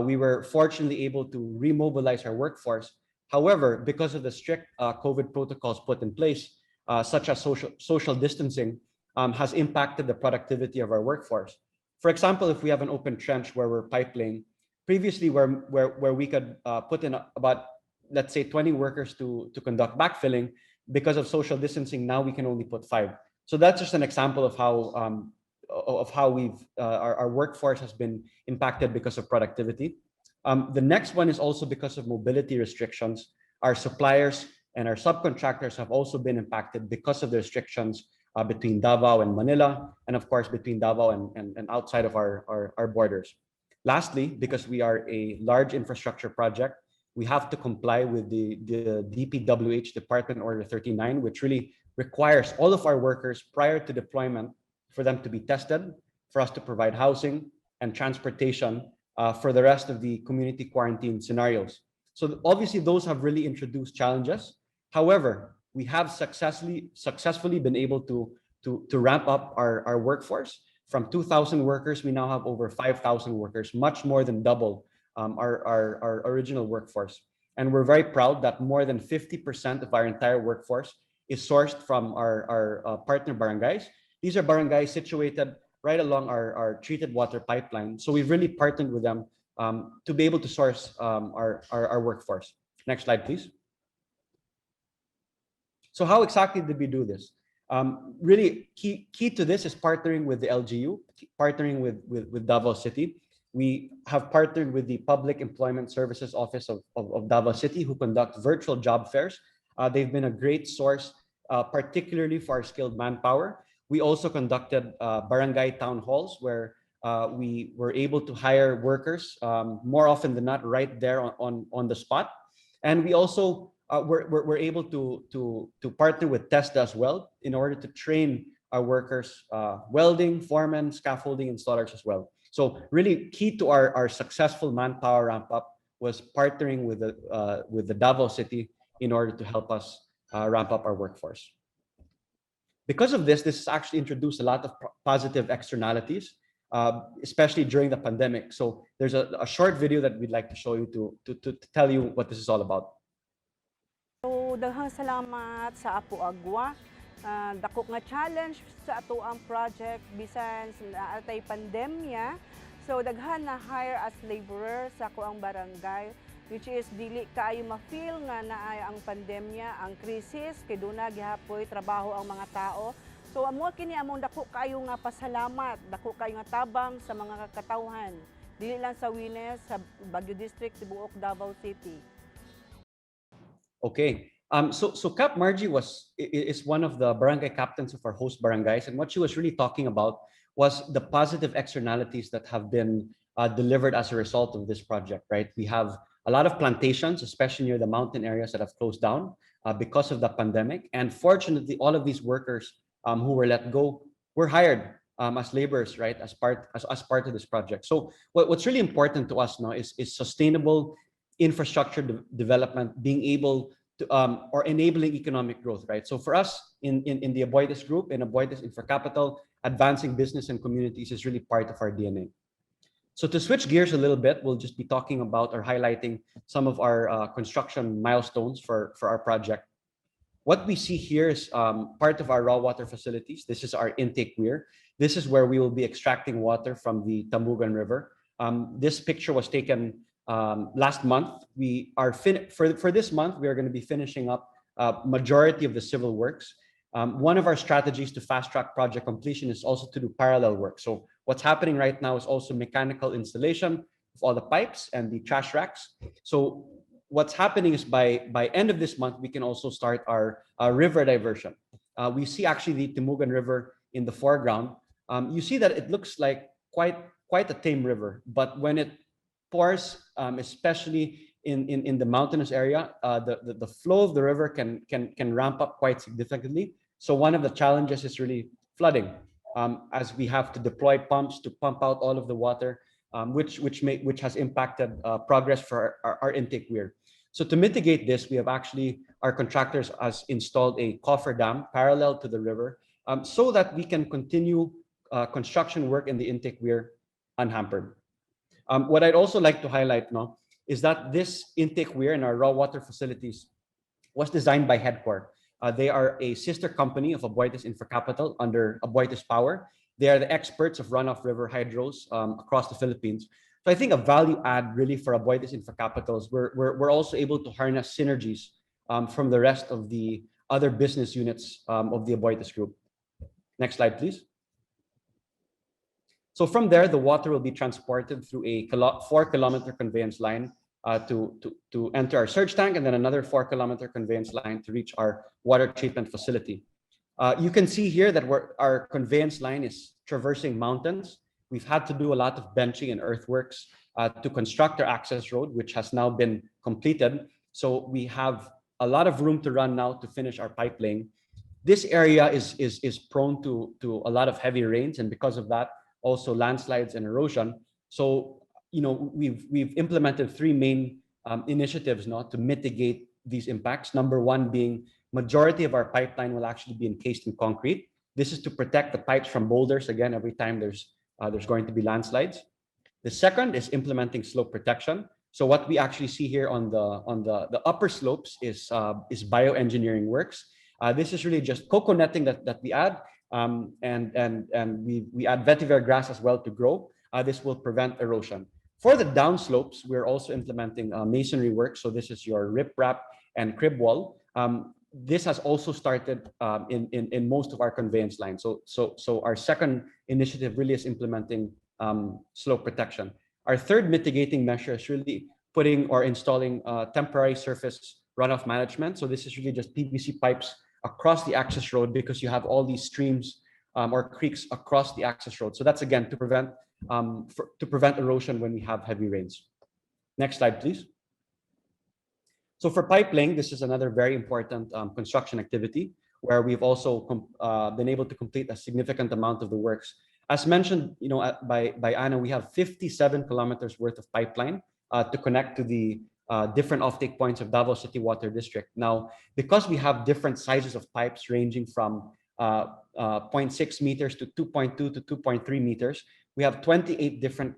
we were fortunately able to remobilize our workforce. However, because of the strict COVID protocols put in place, such as social distancing, has impacted the productivity of our workforce. For example, if we have an open trench where we're pipelaying, previously where we could put in about, let's say, 20 workers to conduct backfilling, because of social distancing, now we can only put 5. So that's just an example of how our workforce has been impacted because of productivity. The next one is also because of mobility restrictions. Our suppliers and our subcontractors have also been impacted because of the restrictions between Davao and Manila, and of course between Davao and outside of our borders. Lastly, because we are a large infrastructure project, we have to comply with the DPWH Department Order 39, which really requires all of our workers prior to deployment for them to be tested, for us to provide housing and transportation for the rest of the community quarantine scenarios. So obviously those have really introduced challenges. However, we have successfully been able to ramp up our workforce. From 2,000 workers, we now have over 5,000 workers, much more than double our original workforce. And we're very proud that more than 50% of our entire workforce is sourced from our partner barangays. These are barangays situated right along our treated water pipeline. So we've really partnered with them to be able to source our workforce. Next slide, please. So how exactly did we do this? Really key to this is partnering with the LGU, partnering with Davao City. We have partnered with the Public Employment Services Office of Davao City, who conduct virtual job fairs. They've been a great source, particularly for our skilled manpower. We also conducted barangay town halls where we were able to hire workers more often than not right there on the spot. And we also were able to partner with TESDA as well in order to train our workers, welding, foremen, scaffolding, installers as well. So really key to our successful manpower ramp up was partnering with the Davao City in order to help us ramp up our workforce. Because of this has actually introduced a lot of positive externalities, especially during the pandemic. So there's a short video that we'd like to show you to tell you what this is all about. So daghang salamat sa Apo Agua. Dako nga challenge sa ato ang project bisan sa atay pandemya. So daghan na hire as laborer sa ako ang barangay, which is dili kaayo ma-feel nga naay ang pandemya, ang krisis kay duna gihapoy trabaho ang mga tao. So amo kini among dako kaayo nga pasalamat, dako kaayo nga tabang sa mga katawhan. Dili lang sa Wines, sa Baguio District, tibuok Davao City. Okay. So Cap Margie is one of the barangay captains of our host barangays, and what she was really talking about was the positive externalities that have been delivered as a result of this project, right? We have a lot of plantations, especially near the mountain areas, that have closed down because of the pandemic. And fortunately, all of these workers who were let go were hired as laborers, right, as part of this project. So what's really important to us now is sustainable infrastructure development, being able to, or enabling economic growth, right? So for us in the Aboitiz group, in Aboitiz Infra Capital, advancing business and communities is really part of our DNA. So to switch gears a little bit, we'll just be talking about or highlighting some of our construction milestones for our project. What we see here is part of our raw water facilities. This is our intake weir. This is where we will be extracting water from the Tambugan River. This picture was taken last month. We are for this month, we are going to be finishing up majority of the civil works. One of our strategies to fast track project completion is also to do parallel work. So what's happening right now is also mechanical installation of all the pipes and the trash racks. So what's happening is by end of this month, we can also start our river diversion. We see actually the Tamugan River in the foreground. You see that it looks like quite a tame river, but when it pours, especially in the mountainous area, the flow of the river can ramp up quite significantly. So one of the challenges is really flooding, as we have to deploy pumps to pump out all of the water, which has impacted progress for our intake weir. So to mitigate this, we have actually, our contractors has installed a coffer dam parallel to the river, so that we can continue construction work in the intake weir unhampered. What I'd also like to highlight now is that this intake weir in our raw water facilities was designed by Headcore. They are a sister company of Aboitiz Infra Capital under Aboitiz Power. They are the experts of runoff river hydros across the Philippines. So I think a value add really for Aboitiz Infra Capital is we're also able to harness synergies from the rest of the other business units of the Aboitiz Group. Next slide, please. So from there, the water will be transported through a 4-kilometer conveyance line to enter our surge tank, and then another 4-kilometer conveyance line to reach our water treatment facility. You can see here that our conveyance line is traversing mountains. We've had to do a lot of benching and earthworks to construct our access road, which has now been completed. So we have a lot of room to run now to finish our pipe laying. This area is prone to a lot of heavy rains, and because of that, also landslides and erosion. So, we've implemented 3 main initiatives now to mitigate these impacts. Number 1 being majority of our pipeline will actually be encased in concrete. This is to protect the pipes from boulders again every time there's going to be landslides. The second is implementing slope protection. So what we actually see here on the upper slopes is bioengineering works. This is really just cocoa netting that we add, and we add vetiver grass as well to grow. This will prevent erosion. For the downslopes, we're also implementing masonry work. So this is your riprap and crib wall. This has also started in most of our conveyance lines. So our second initiative really is implementing slope protection. Our third mitigating measure is really putting or installing temporary surface runoff management. So this is really just PVC pipes across the access road, because you have all these streams or creeks across the access road. So that's again to prevent erosion when we have heavy rains. Next slide, please. So for pipe laying, this is another very important construction activity where we've also been able to complete a significant amount of the works. As mentioned, by Anna, we have 57 kilometers worth of pipeline to connect to the different offtake points of Davao City Water District. Now, because we have different sizes of pipes ranging from 0.6 meters to 2.2 to 2.3 meters, we have 28 different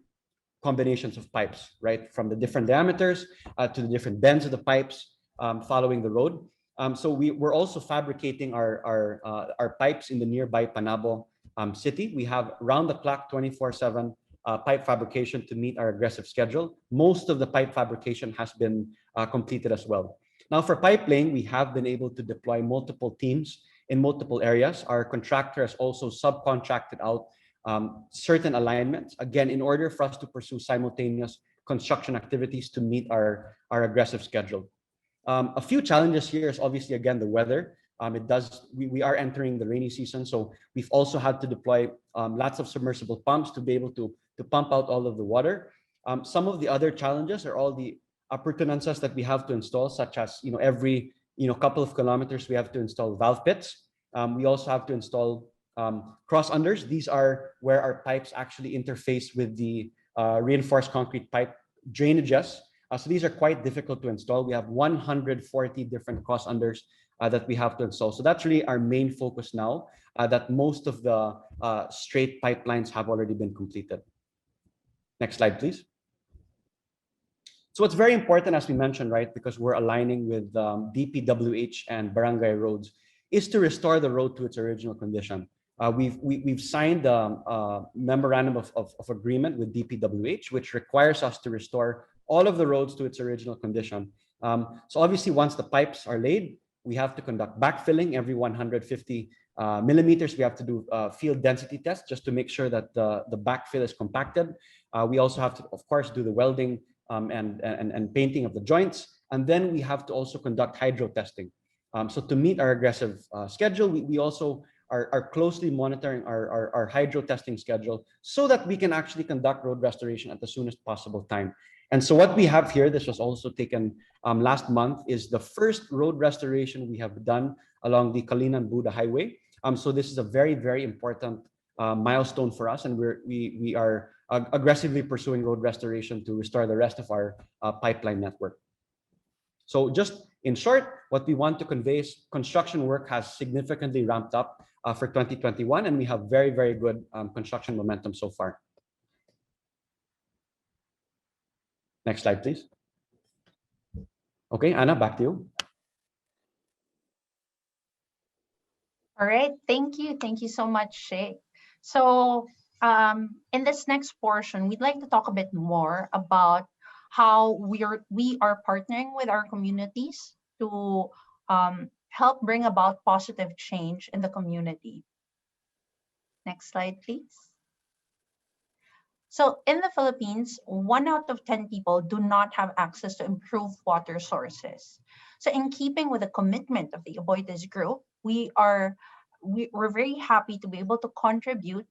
combinations of pipes, right? From the different diameters to the different bends of the pipes following the road. So we're also fabricating our pipes in the nearby Panabo city. We have round-the-clock 24/7 pipe fabrication to meet our aggressive schedule. Most of the pipe fabrication has been completed as well. Now for pipe laying, we have been able to deploy multiple teams in multiple areas. Our contractor has also subcontracted out certain alignments, again, in order for us to pursue simultaneous construction activities to meet our aggressive schedule. A few challenges here is obviously, again, the weather. We are entering the rainy season, so we've also had to deploy lots of submersible pumps to be able to pump out all of the water. Some of the other challenges are all the appurtenances that we have to install, such as every couple of kilometers we have to install valve pits. We also have to install cross unders. These are where our pipes actually interface with the reinforced concrete pipe drainages. So these are quite difficult to install. We have 140 different cross unders that we have to install. So that's really our main focus now, that most of the straight pipelines have already been completed. Next slide, please. So what's very important, as we mentioned, right, because we're aligning with DPWH and barangay roads, is to restore the road to its original condition. We've signed a memorandum of agreement with DPWH, which requires us to restore all of the roads to its original condition. So obviously, once the pipes are laid, we have to conduct backfilling every 150 millimeters. We have to do field density tests just to make sure that the backfill is compacted. We also have to, of course, do the welding and painting of the joints. And then we have to also conduct hydro testing. So to meet our aggressive schedule, we also are closely monitoring our hydro testing schedule so that we can actually conduct road restoration at the soonest possible time. And so what we have here, this was also taken last month, is the first road restoration we have done along the Kalinan-Buda Highway. So this is a very, very important milestone for us, and we are aggressively pursuing road restoration to restore the rest of our pipeline network. So just in short, what we want to convey is construction work has significantly ramped up for 2021, and we have very, very good construction momentum so far. Next slide, please. Okay, Anna, back to you. All right, thank you. Thank you so much, Shay. So in this next portion, we'd like to talk a bit more about how we are partnering with our communities to help bring about positive change in the community. Next slide, please. So in the Philippines, 1 out of 10 people do not have access to improved water sources. So in keeping with the commitment of the Aboitiz Group, we're very happy to be able to contribute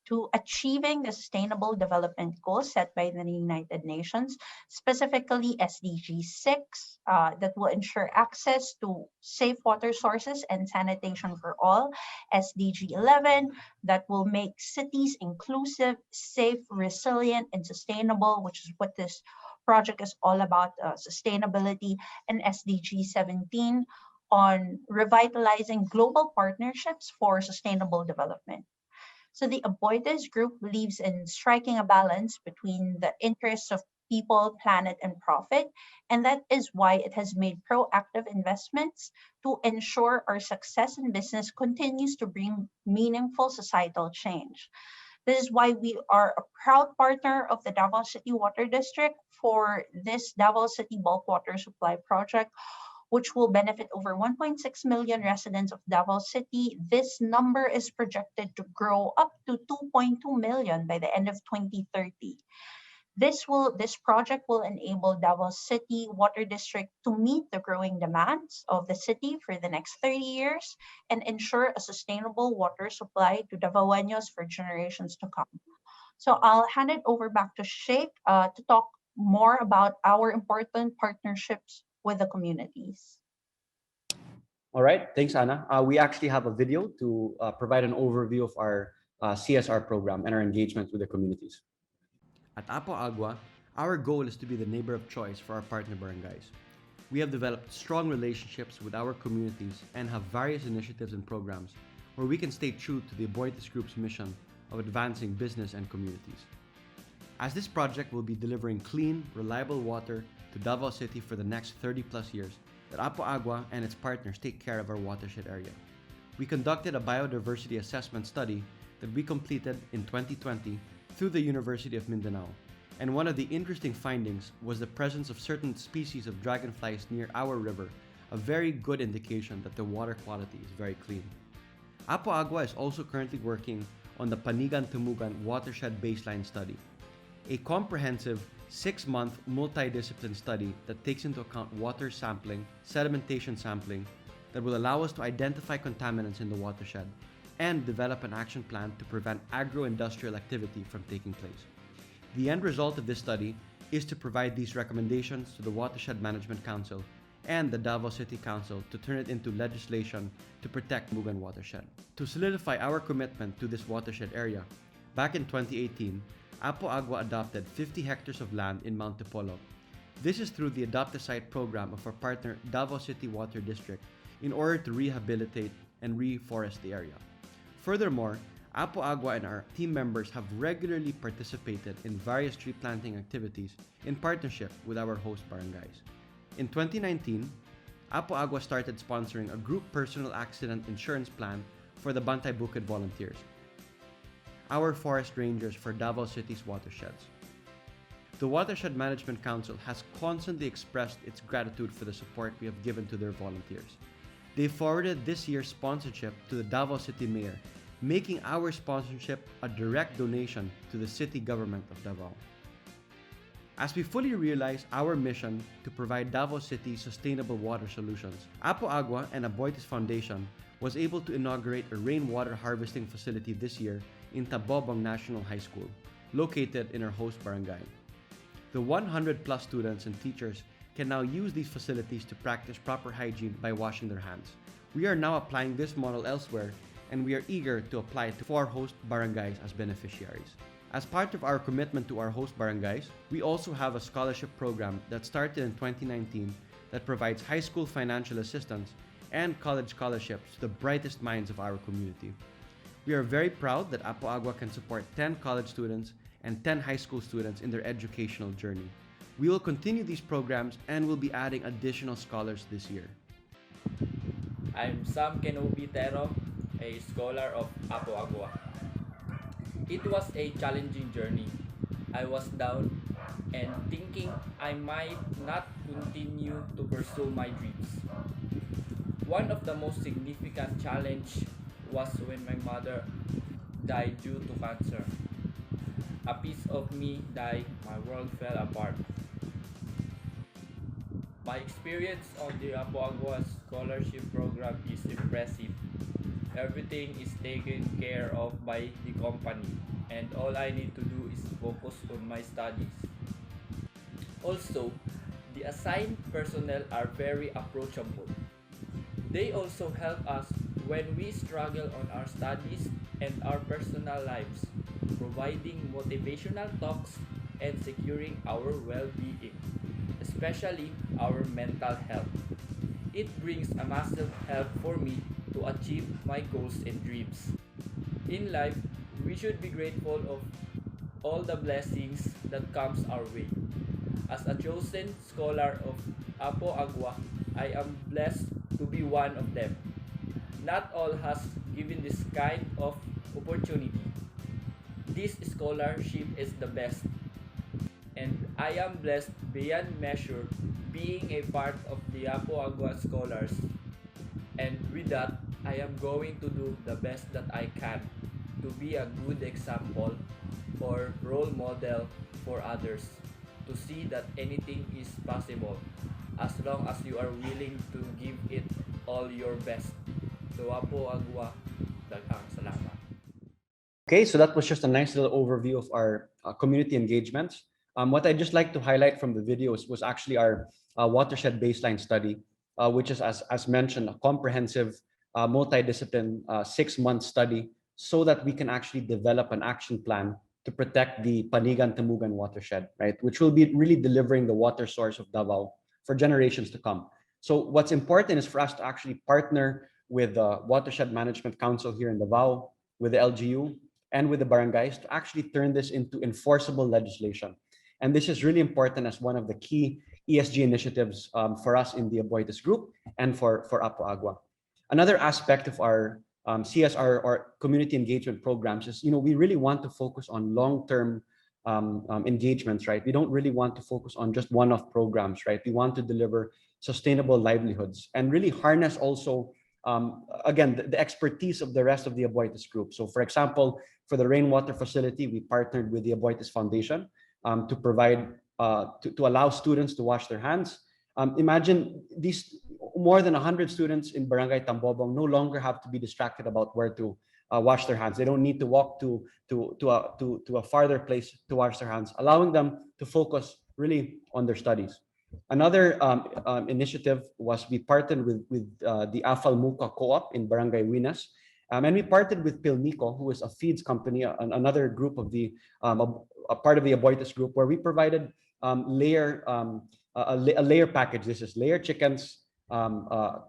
to achieving the Sustainable Development Goals set by the United Nations, specifically SDG 6, that will ensure access to safe water sources and sanitation for all, SDG 11, that will make cities inclusive, safe, resilient, and sustainable, which is what this project is all about, sustainability, and SDG 17 on revitalizing global partnerships for sustainable development. So the Aboitiz Group believes in striking a balance between the interests of people, planet, and profit, and that is why it has made proactive investments to ensure our success in business continues to bring meaningful societal change. This is why we are a proud partner of the Davao City Water District for this Davao City Bulk Water Supply Project, which will benefit over 1.6 million residents of Davao City. This number is projected to grow up to 2.2 million by the end of 2030. This project will enable Davao City Water District to meet the growing demands of the city for the next 30 years and ensure a sustainable water supply to Davaoenos for generations to come. So I'll hand it over back to Sheikh to talk more about our important partnerships with the communities. All right, thanks, Anna. We actually have a video to provide an overview of our CSR program and our engagement with the communities. At Apo Agua, our goal is to be the neighbor of choice for our partner barangays. We have developed strong relationships with our communities and have various initiatives and programs where we can stay true to the Aboitiz Group's mission of advancing business and communities. As this project will be delivering clean, reliable water to Davao City for the next 30 plus years, that Apo Agua and its partners take care of our watershed area. We conducted a biodiversity assessment study that we completed in 2020 through the University of Mindanao, and one of the interesting findings was the presence of certain species of dragonflies near our river, a very good indication that the water quality is very clean. Apo Agua is also currently working on the Panigan-Tumugan Watershed Baseline Study, a comprehensive 6-month multidiscipline study that takes into account water sampling, sedimentation sampling, that will allow us to identify contaminants in the watershed and develop an action plan to prevent agro-industrial activity from taking place. The end result of this study is to provide these recommendations to the Watershed Management Council and the Davao City Council to turn it into legislation to protect Mugan watershed. To solidify our commitment to this watershed area, back in 2018, Apo Agua adopted 50 hectares of land in Mount Tipolo. This is through the Adopt a Site program of our partner Davao City Water District in order to rehabilitate and reforest the area. Furthermore, Apo Agua and our team members have regularly participated in various tree planting activities in partnership with our host barangays. In 2019, Apo Agua started sponsoring a group personal accident insurance plan for the Bantay Bukid volunteers, our forest rangers for Davao City's watersheds. The Watershed Management Council has constantly expressed its gratitude for the support we have given to their volunteers. They forwarded this year's sponsorship to the Davao City Mayor, making our sponsorship a direct donation to the city government of Davao. As we fully realize our mission to provide Davao City sustainable water solutions, Apo Agua and Aboitiz Foundation was able to inaugurate a rainwater harvesting facility this year in Tabobong National High School, located in our host barangay. The 100 plus students and teachers can now use these facilities to practice proper hygiene by washing their hands. We are now applying this model elsewhere, and we are eager to apply it to 4 host barangays as beneficiaries. As part of our commitment to our host barangays, we also have a scholarship program that started in 2019 that provides high school financial assistance and college scholarships to the brightest minds of our community. We are very proud that Apo Agua can support 10 college students and 10 high school students in their educational journey. We will continue these programs and will be adding additional scholars this year. I'm Sam Kenobi Tero, a scholar of Apo Agua. It was a challenging journey. I was down and thinking I might not continue to pursue my dreams. One of the most significant challenge was when my mother died due to cancer. A piece of me died, my world fell apart. My experience on the Apo Agua scholarship program is impressive. Everything is taken care of by the company, and all I need to do is focus on my studies. Also, the assigned personnel are very approachable. They also help us when we struggle on our studies and our personal lives, providing motivational talks and securing our well-being, especially our mental health. It brings a massive help for me to achieve my goals and dreams. In life, we should be grateful of all the blessings that comes our way. As a chosen scholar of Apo Agua, I am blessed to be one of them. Not all has given this kind of opportunity. This scholarship is the best, and I am blessed beyond measure being a part of the Apo Agua scholars. And with that, I am going to do the best that I can to be a good example or role model for others to see that anything is possible as long as you are willing to give it all your best. To Apo Agua, daghang salamat. Okay, so that was just a nice little overview of our community engagements. What I'd just like to highlight from the videos was actually our watershed baseline study, which is, as mentioned, a comprehensive multidiscipline 6-month study so that we can actually develop an action plan to protect the Panigan-Tamugan watershed, right? Which will be really delivering the water source of Davao for generations to come. So what's important is for us to actually partner with the Watershed Management Council here in Davao, with the LGU, and with the barangays to actually turn this into enforceable legislation. And this is really important as one of the key ESG initiatives for us in the Aboitiz group and for Apo Agua. Another aspect of our CSR or community engagement programs is, we really want to focus on long-term engagements, right? We don't really want to focus on just one-off programs, right? We want to deliver sustainable livelihoods and really harness also, again, the expertise of the rest of the Aboitiz group. So for example, for the rainwater facility, we partnered with the Aboitiz Foundation to provide, to allow students to wash their hands. Imagine these more than 100 students in Barangay Tambobong no longer have to be distracted about where to wash their hands. They don't need to walk to a farther place to wash their hands, allowing them to focus really on their studies. Another initiative was we partnered with the Afal Muka Co-op in Barangay Winas. And we partnered with Pilmico, who is a feeds company, another group of the, a part of the Aboitiz group, where we provided a layer package. This is layer chickens,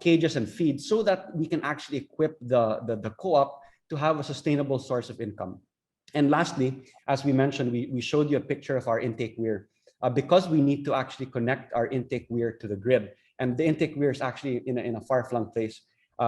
cages and feeds, so that we can actually equip the co-op to have a sustainable source of income. And lastly, as we mentioned, we showed you a picture of our intake weir. Because we need to actually connect our intake weir to the grid, and the intake weir is actually in a far-flung place.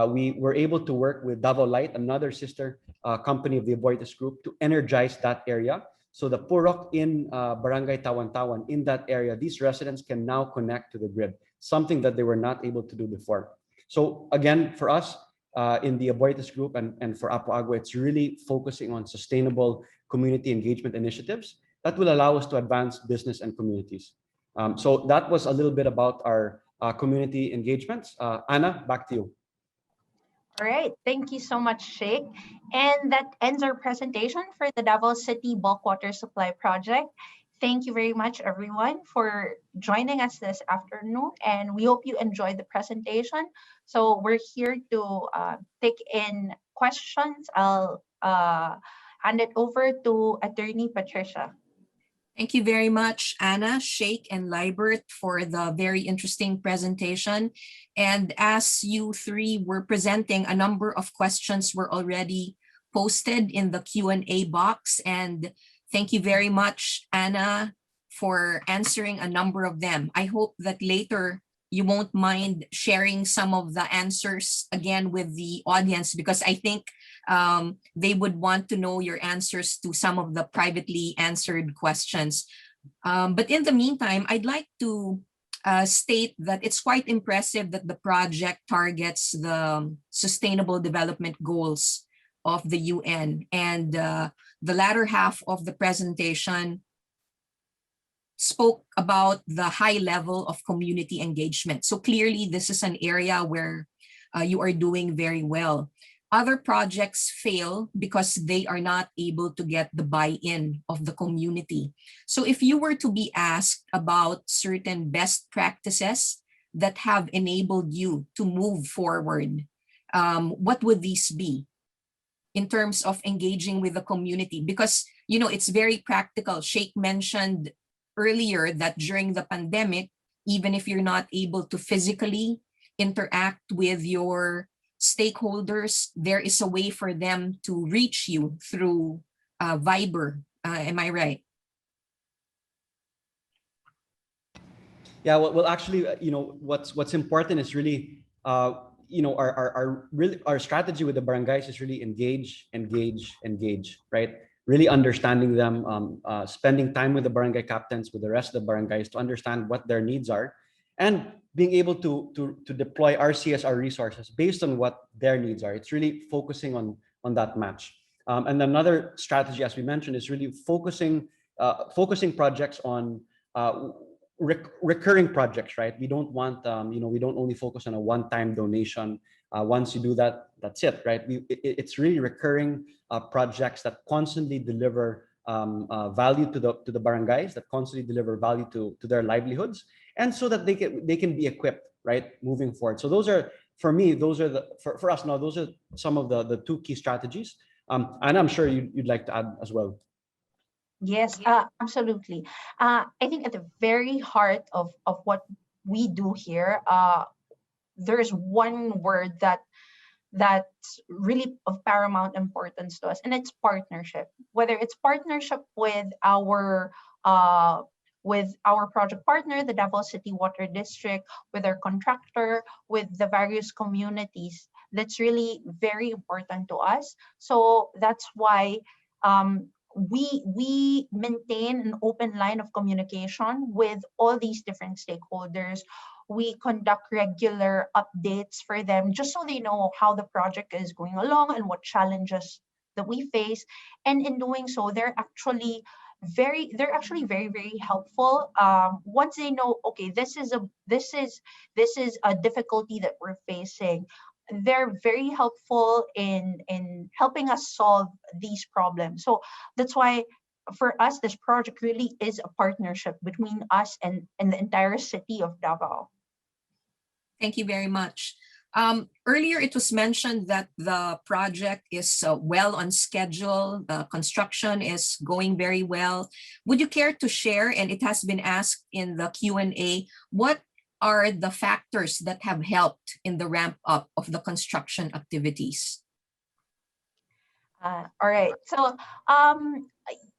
We were able to work with Davao Light, another sister company of the Aboitiz group, to energize that area. So the Purok in Barangay Tawan-Tawan, in that area, these residents can now connect to the grid, something that they were not able to do before. So again, for us in the Aboitiz group and for Apo Agua, it's really focusing on sustainable community engagement initiatives that will allow us to advance business and communities. So that was a little bit about our community engagements. Anna, back to you. All right, thank you so much, Sheikh. And that ends our presentation for the Davao City Bulk Water Supply Project. Thank you very much, everyone, for joining us this afternoon, and we hope you enjoyed the presentation. So we're here to take in questions. I'll hand it over to Attorney Patricia. Thank you very much, Anna, Sheikh, and Libert for the very interesting presentation. And as you three were presenting, a number of questions were already posted in the Q&A box. And thank you very much, Anna, for answering a number of them. I hope that later you won't mind sharing some of the answers again with the audience, because I think they would want to know your answers to some of the privately answered questions. But in the meantime, I'd like to state that it's quite impressive that the project targets the Sustainable Development Goals of the UN. And the latter half of the presentation spoke about the high level of community engagement. So clearly, this is an area where you are doing very well. Other projects fail because they are not able to get the buy-in of the community. So if you were to be asked about certain best practices that have enabled you to move forward, what would these be in terms of engaging with the community? Because, you know, it's very practical. Sheikh mentioned earlier that during the pandemic, even if you're not able to physically interact with your stakeholders, there is a way for them to reach you through Viber. Am I right? Yeah, well, actually, you know, what's important is really, you know, our strategy with the barangays is really engage, right? Really understanding them, spending time with the barangay captains, with the rest of the barangays to understand what their needs are, and being able to deploy our CSR resources based on what their needs are. It's really focusing on that match. And another strategy, as we mentioned, is really focusing projects on recurring projects, right? We don't want, you know, we don't only focus on a one-time donation. Once you do that, that's it, right? It's really recurring projects that constantly deliver value to the barangays, that constantly deliver value to their livelihoods, and so that they can be equipped, right, moving forward. So those are, for me, those are for us now, those are some of the two key strategies. And I'm sure you'd like to add as well. Yes, absolutely. I think at the very heart of what we do here, there's one word that's really of paramount importance to us, and it's partnership. Whether it's partnership with our project partner, the Davao City Water District, with our contractor, with the various communities, that's really very important to us. So that's why we maintain an open line of communication with all these different stakeholders. We conduct regular updates for them just so they know how the project is going along and what challenges that we face. And in doing so, they're actually very, very helpful. Once they know, okay, this is a difficulty that we're facing, they're very helpful in helping us solve these problems. So that's why for us, this project really is a partnership between us and the entire city of Davao. Thank you very much. Earlier, it was mentioned that the project is well on schedule. The construction is going very well. Would you care to share, and it has been asked in the Q&A, what are the factors that have helped in the ramp up of the construction activities? All right. So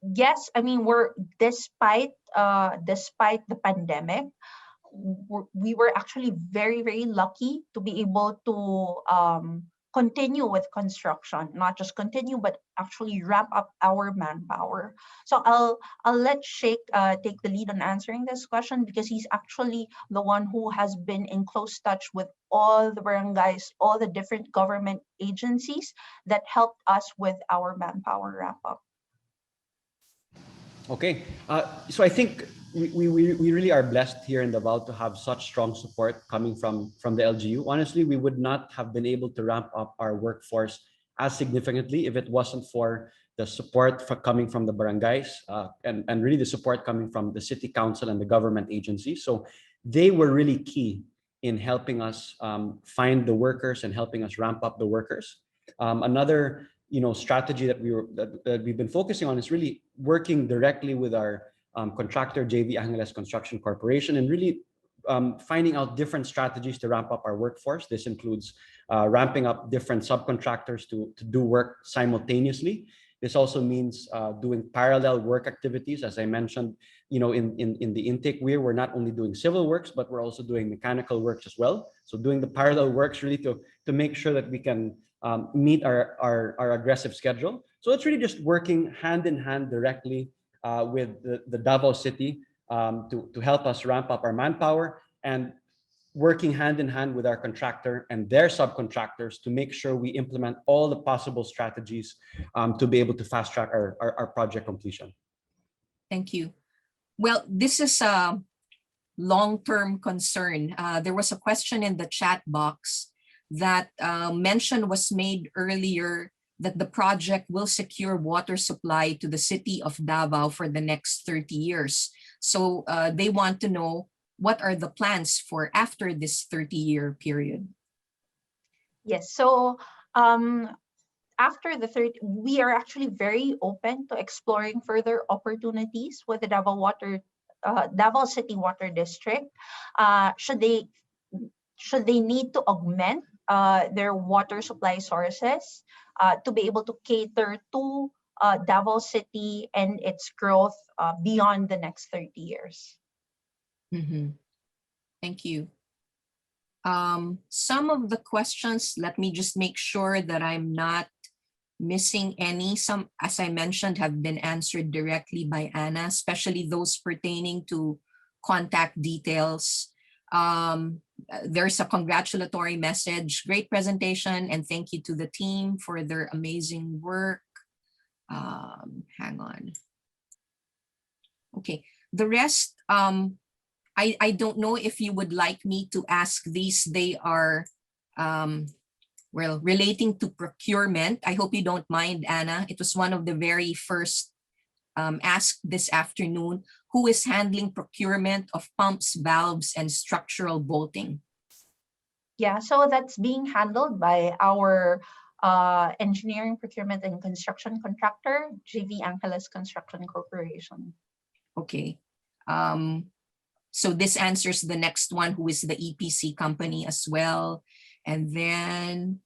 yes, I mean, we're despite the pandemic, we were actually very lucky to be able to continue with construction, not just continue, but actually ramp up our manpower. So I'll let Sheikh take the lead on answering this question, because he's actually the one who has been in close touch with all the barangays, all the different government agencies that helped us with our manpower ramp up. Okay, so I think we really are blessed here in Davao to have such strong support coming from the LGU. Honestly, we would not have been able to ramp up our workforce as significantly if it wasn't for the support coming from the barangays and really the support coming from the city council and the government agencies. So they were really key in helping us find the workers and helping us ramp up the workers. Another strategy that we've been focusing on is really working directly with our contractor, JV Angeles Construction Corporation, and really finding out different strategies to ramp up our workforce. This includes ramping up different subcontractors to do work simultaneously, This also means doing parallel work activities. As I mentioned, in the intake, we're not only doing civil works, but we're also doing mechanical works as well. So doing the parallel works really to make sure that we can meet our aggressive schedule. So it's really just working hand in hand directly with the Davao City to help us ramp up our manpower, and working hand in hand with our contractor and their subcontractors to make sure we implement all the possible strategies to be able to fast track our project completion. Thank you. Well, this is a long-term concern. There was a question in the chat box that mention was made earlier that the project will secure water supply to the city of Davao for the next 30 years. So they want to know, what are the plans for after this 30-year period? Yes, so after the we are actually very open to exploring further opportunities with the Davao City Water District. Should they need to augment their water supply sources to be able to cater to Davao City and its growth beyond the next 30 years. Mm-hmm. Thank you. Some of the questions, let me just make sure that I'm not missing any. Some, as I mentioned, have been answered directly by Anna, especially those pertaining to contact details. There's a congratulatory message. Great presentation, and thank you to the team for their amazing work. Hang on. Okay, the rest, I don't know if you would like me to ask these. They are, well, relating to procurement. I hope you don't mind, Anna. It was one of the very first asked this afternoon. Who is handling procurement of pumps, valves, and structural bolting? Yeah, so that's being handled by our engineering, procurement, and construction contractor, JV Angeles Construction Corporation. Okay. So this answers the next one, who is the EPC company as well. And then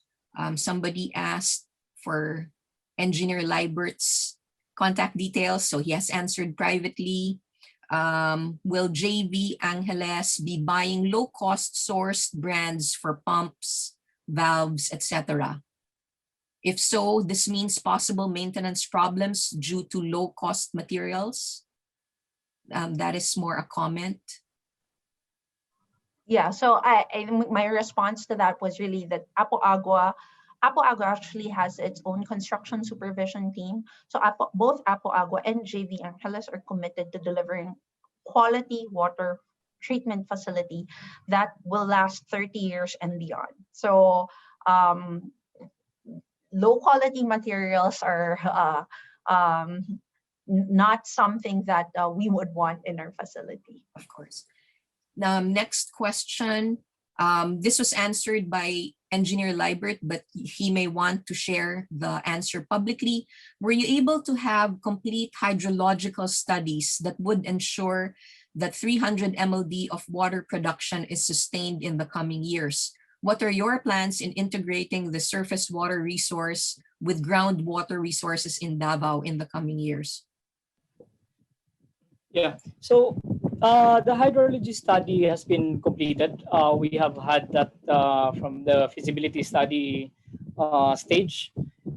somebody asked for Engineer Libert's contact details. So he has answered privately. Will JV Angeles be buying low-cost sourced brands for pumps, valves, etc.? If so, this means possible maintenance problems due to low-cost materials. That is more a comment. Yeah, so my response to that was really that Apo Agua actually has its own construction supervision team. So both Apo Agua and JV Angeles are committed to delivering quality water treatment facility that will last 30 years and beyond. So low quality materials are not something that we would want in our facility. Of course. Next question. This was answered by Engineer Libert, but he may want to share the answer publicly. Were you able to have complete hydrological studies that would ensure that 300 MLD of water production is sustained in the coming years? What are your plans in integrating the surface water resource with groundwater resources in Davao in the coming years? Yeah, so the hydrology study has been completed. We have had that from the feasibility study stage,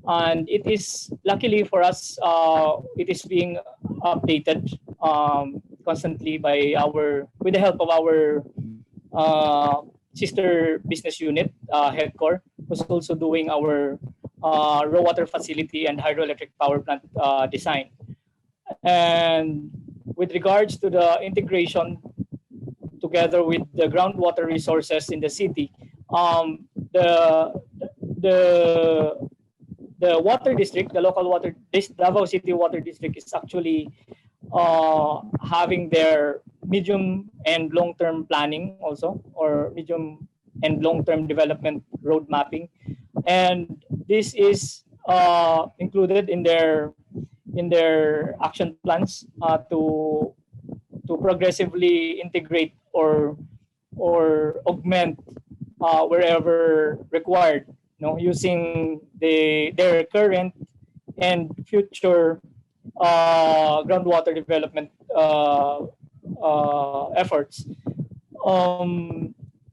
and it is, luckily for us, it is being updated constantly by with the help of our sister business unit, Headcore, who's also doing our raw water facility and hydroelectric power plant design. And with regards to the integration together with the groundwater resources in the city, the water district, the local water, Davao City Water District is actually having their medium and long-term planning also, or medium and long-term development road mapping. And this is included in their action plans to progressively integrate or augment wherever required, using their current and future groundwater development efforts.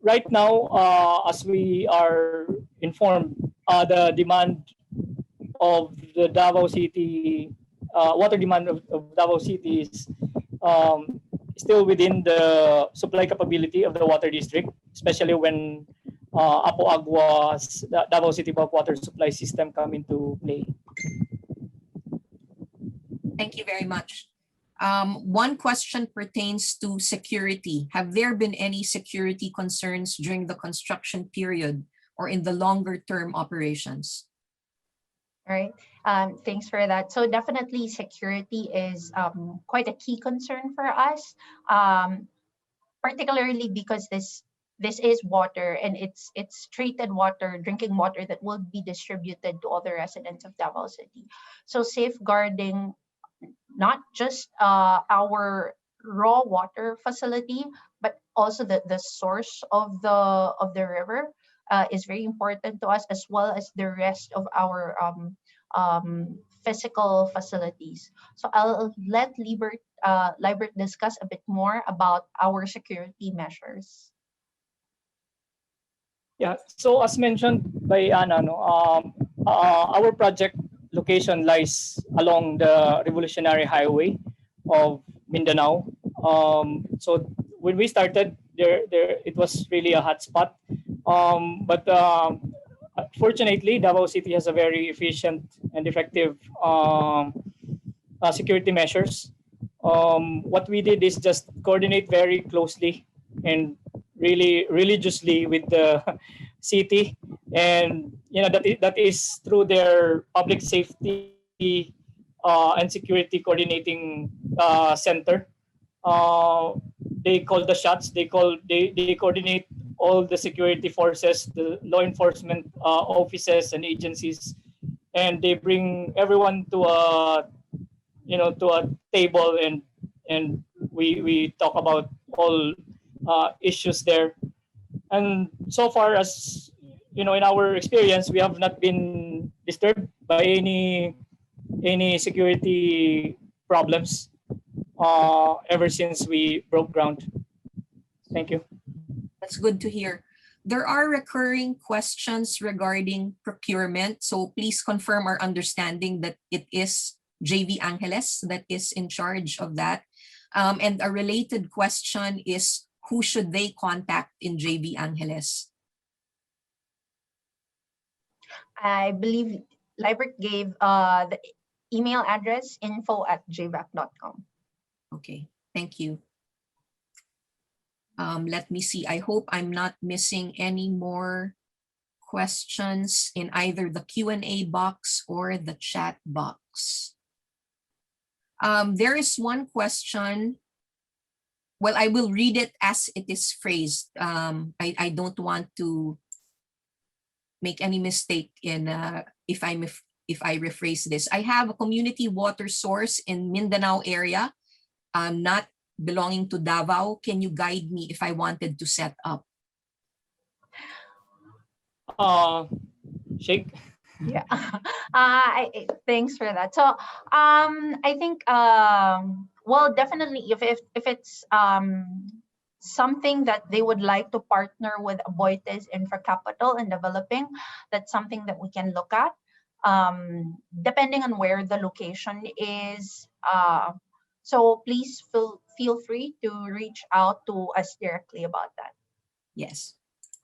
Right now, as we are informed, the demand of the Davao City, water demand of Davao City is still within the supply capability of the water district, especially when Apo Agua's Davao City bulk water supply system come into play. Thank you very much. One question pertains to security. Have there been any security concerns during the construction period or in the longer term operations? All right. Thanks for that. So definitely security is quite a key concern for us, particularly because this is water, and it's treated water, drinking water that will be distributed to all the residents of Davao City. So safeguarding not just our raw water facility, but also the source of the river is very important to us, as well as the rest of our physical facilities. So I'll let Libert discuss a bit more about our security measures. Yeah, so as mentioned by Anna, our project location lies along the Revolutionary Highway of Mindanao. So when we started, there it was really a hot spot. But fortunately, Davao City has a very efficient and effective security measures. What we did is just coordinate very closely and really religiously with the city, and that is through their public safety and security coordinating center. They call the shots. They coordinate all the security forces, the law enforcement offices and agencies, and they bring everyone to a table, and we talk about all issues there. And so far, as in our experience, we have not been disturbed by any security problems ever since we broke ground. Thank you. That's good to hear. There are recurring questions regarding procurement, so please confirm our understanding that it is JV Angeles that is in charge of that. And a related question is, who should they contact in JV Angeles? I believe Libert gave the email address info@jvac.com. Okay, thank you. Let me see. I hope I'm not missing any more questions in either the Q&A box or the chat box. There is one question. Well, I will read it as it is phrased. I don't want to make any mistake in if I rephrase this. I have a community water source in Mindanao area, not belonging to Davao. Can you guide me if I wanted to set up? Shake. Yeah. Thanks for that. So I think well, definitely if it's something that they would like to partner with Aboitiz Infra Capital in developing, that's something that we can look at, depending on where the location is. So please feel free to reach out to us directly about that. Yes.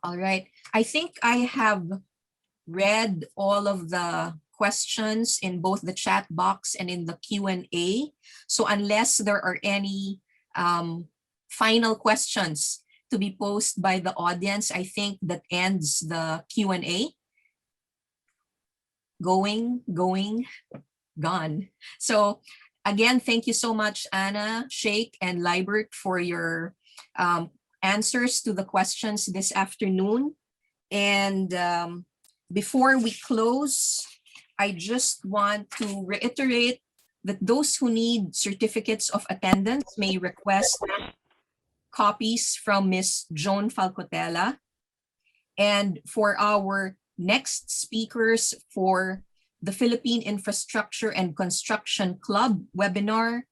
All right. I think I have read all of the questions in both the chat box and in the Q&A. So unless there are any final questions to be posed by the audience, I think that ends the Q&A. Gone. So again, thank you so much, Anna, Sheikh, and Libert for your answers to the questions this afternoon. And before we close, I just want to reiterate that those who need certificates of attendance may request copies from Ms. Joan Falcotella. And for our next speakers for the Philippine Infrastructure and Construction Club webinar,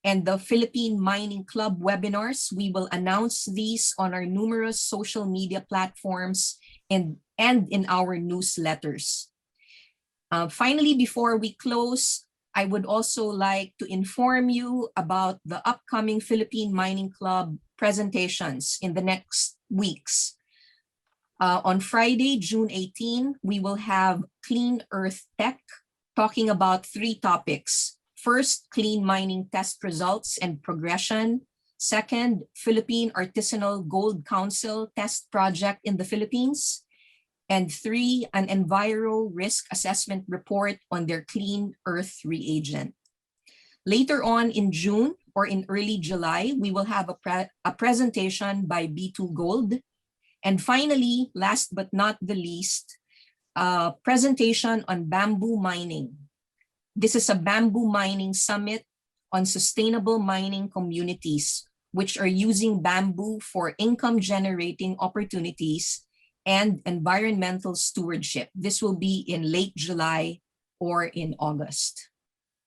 and the Philippine Mining Club webinars. We will announce these on our numerous social media platforms and in our newsletters. Finally, before we close, I would also like to inform you about the upcoming Philippine Mining Club presentations in the next weeks. On Friday, June 18, we will have Clean Earth Tech talking about 3 topics. First, clean mining test results and progression. Second, Philippine Artisanal Gold Council test project in the Philippines. And 3, an Enviro Risk Assessment report on their Clean Earth reagent. Later on in June or in early July, we will have a presentation by B2 Gold. And finally, last but not the least, a presentation on bamboo mining. This is a bamboo mining summit on sustainable mining communities, which are using bamboo for income generating opportunities and environmental stewardship. This will be in late July or in August.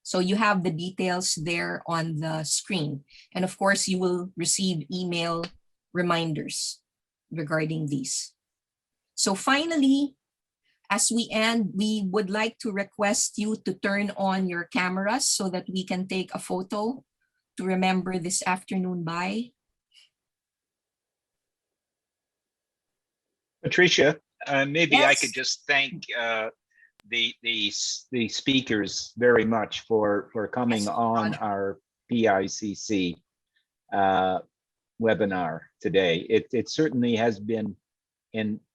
So you have the details there on the screen. And of course, you will receive email reminders regarding these. So finally, as we end, we would like to request you to turn on your cameras so that we can take a photo to remember this afternoon by. Patricia, maybe I Yes. could just thank the speakers very much for coming Yes, on Roger. our PICC webinar today. It certainly has been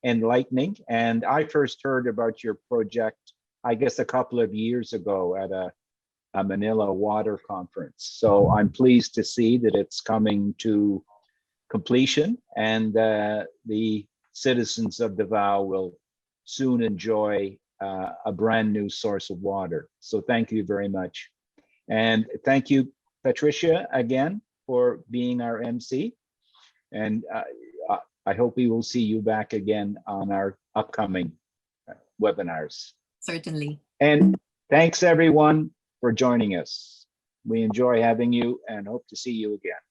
enlightening, and I first heard about your project, I guess, a couple of years ago at a Manila water conference. So I'm pleased to see that it's coming to completion, and the citizens of Davao will soon enjoy a brand new source of water. So thank you very much. And thank you, Patricia, again, for being our MC. And I hope we will see you back again on our upcoming webinars. Certainly. And thanks everyone for joining us. We enjoy having you and hope to see you again.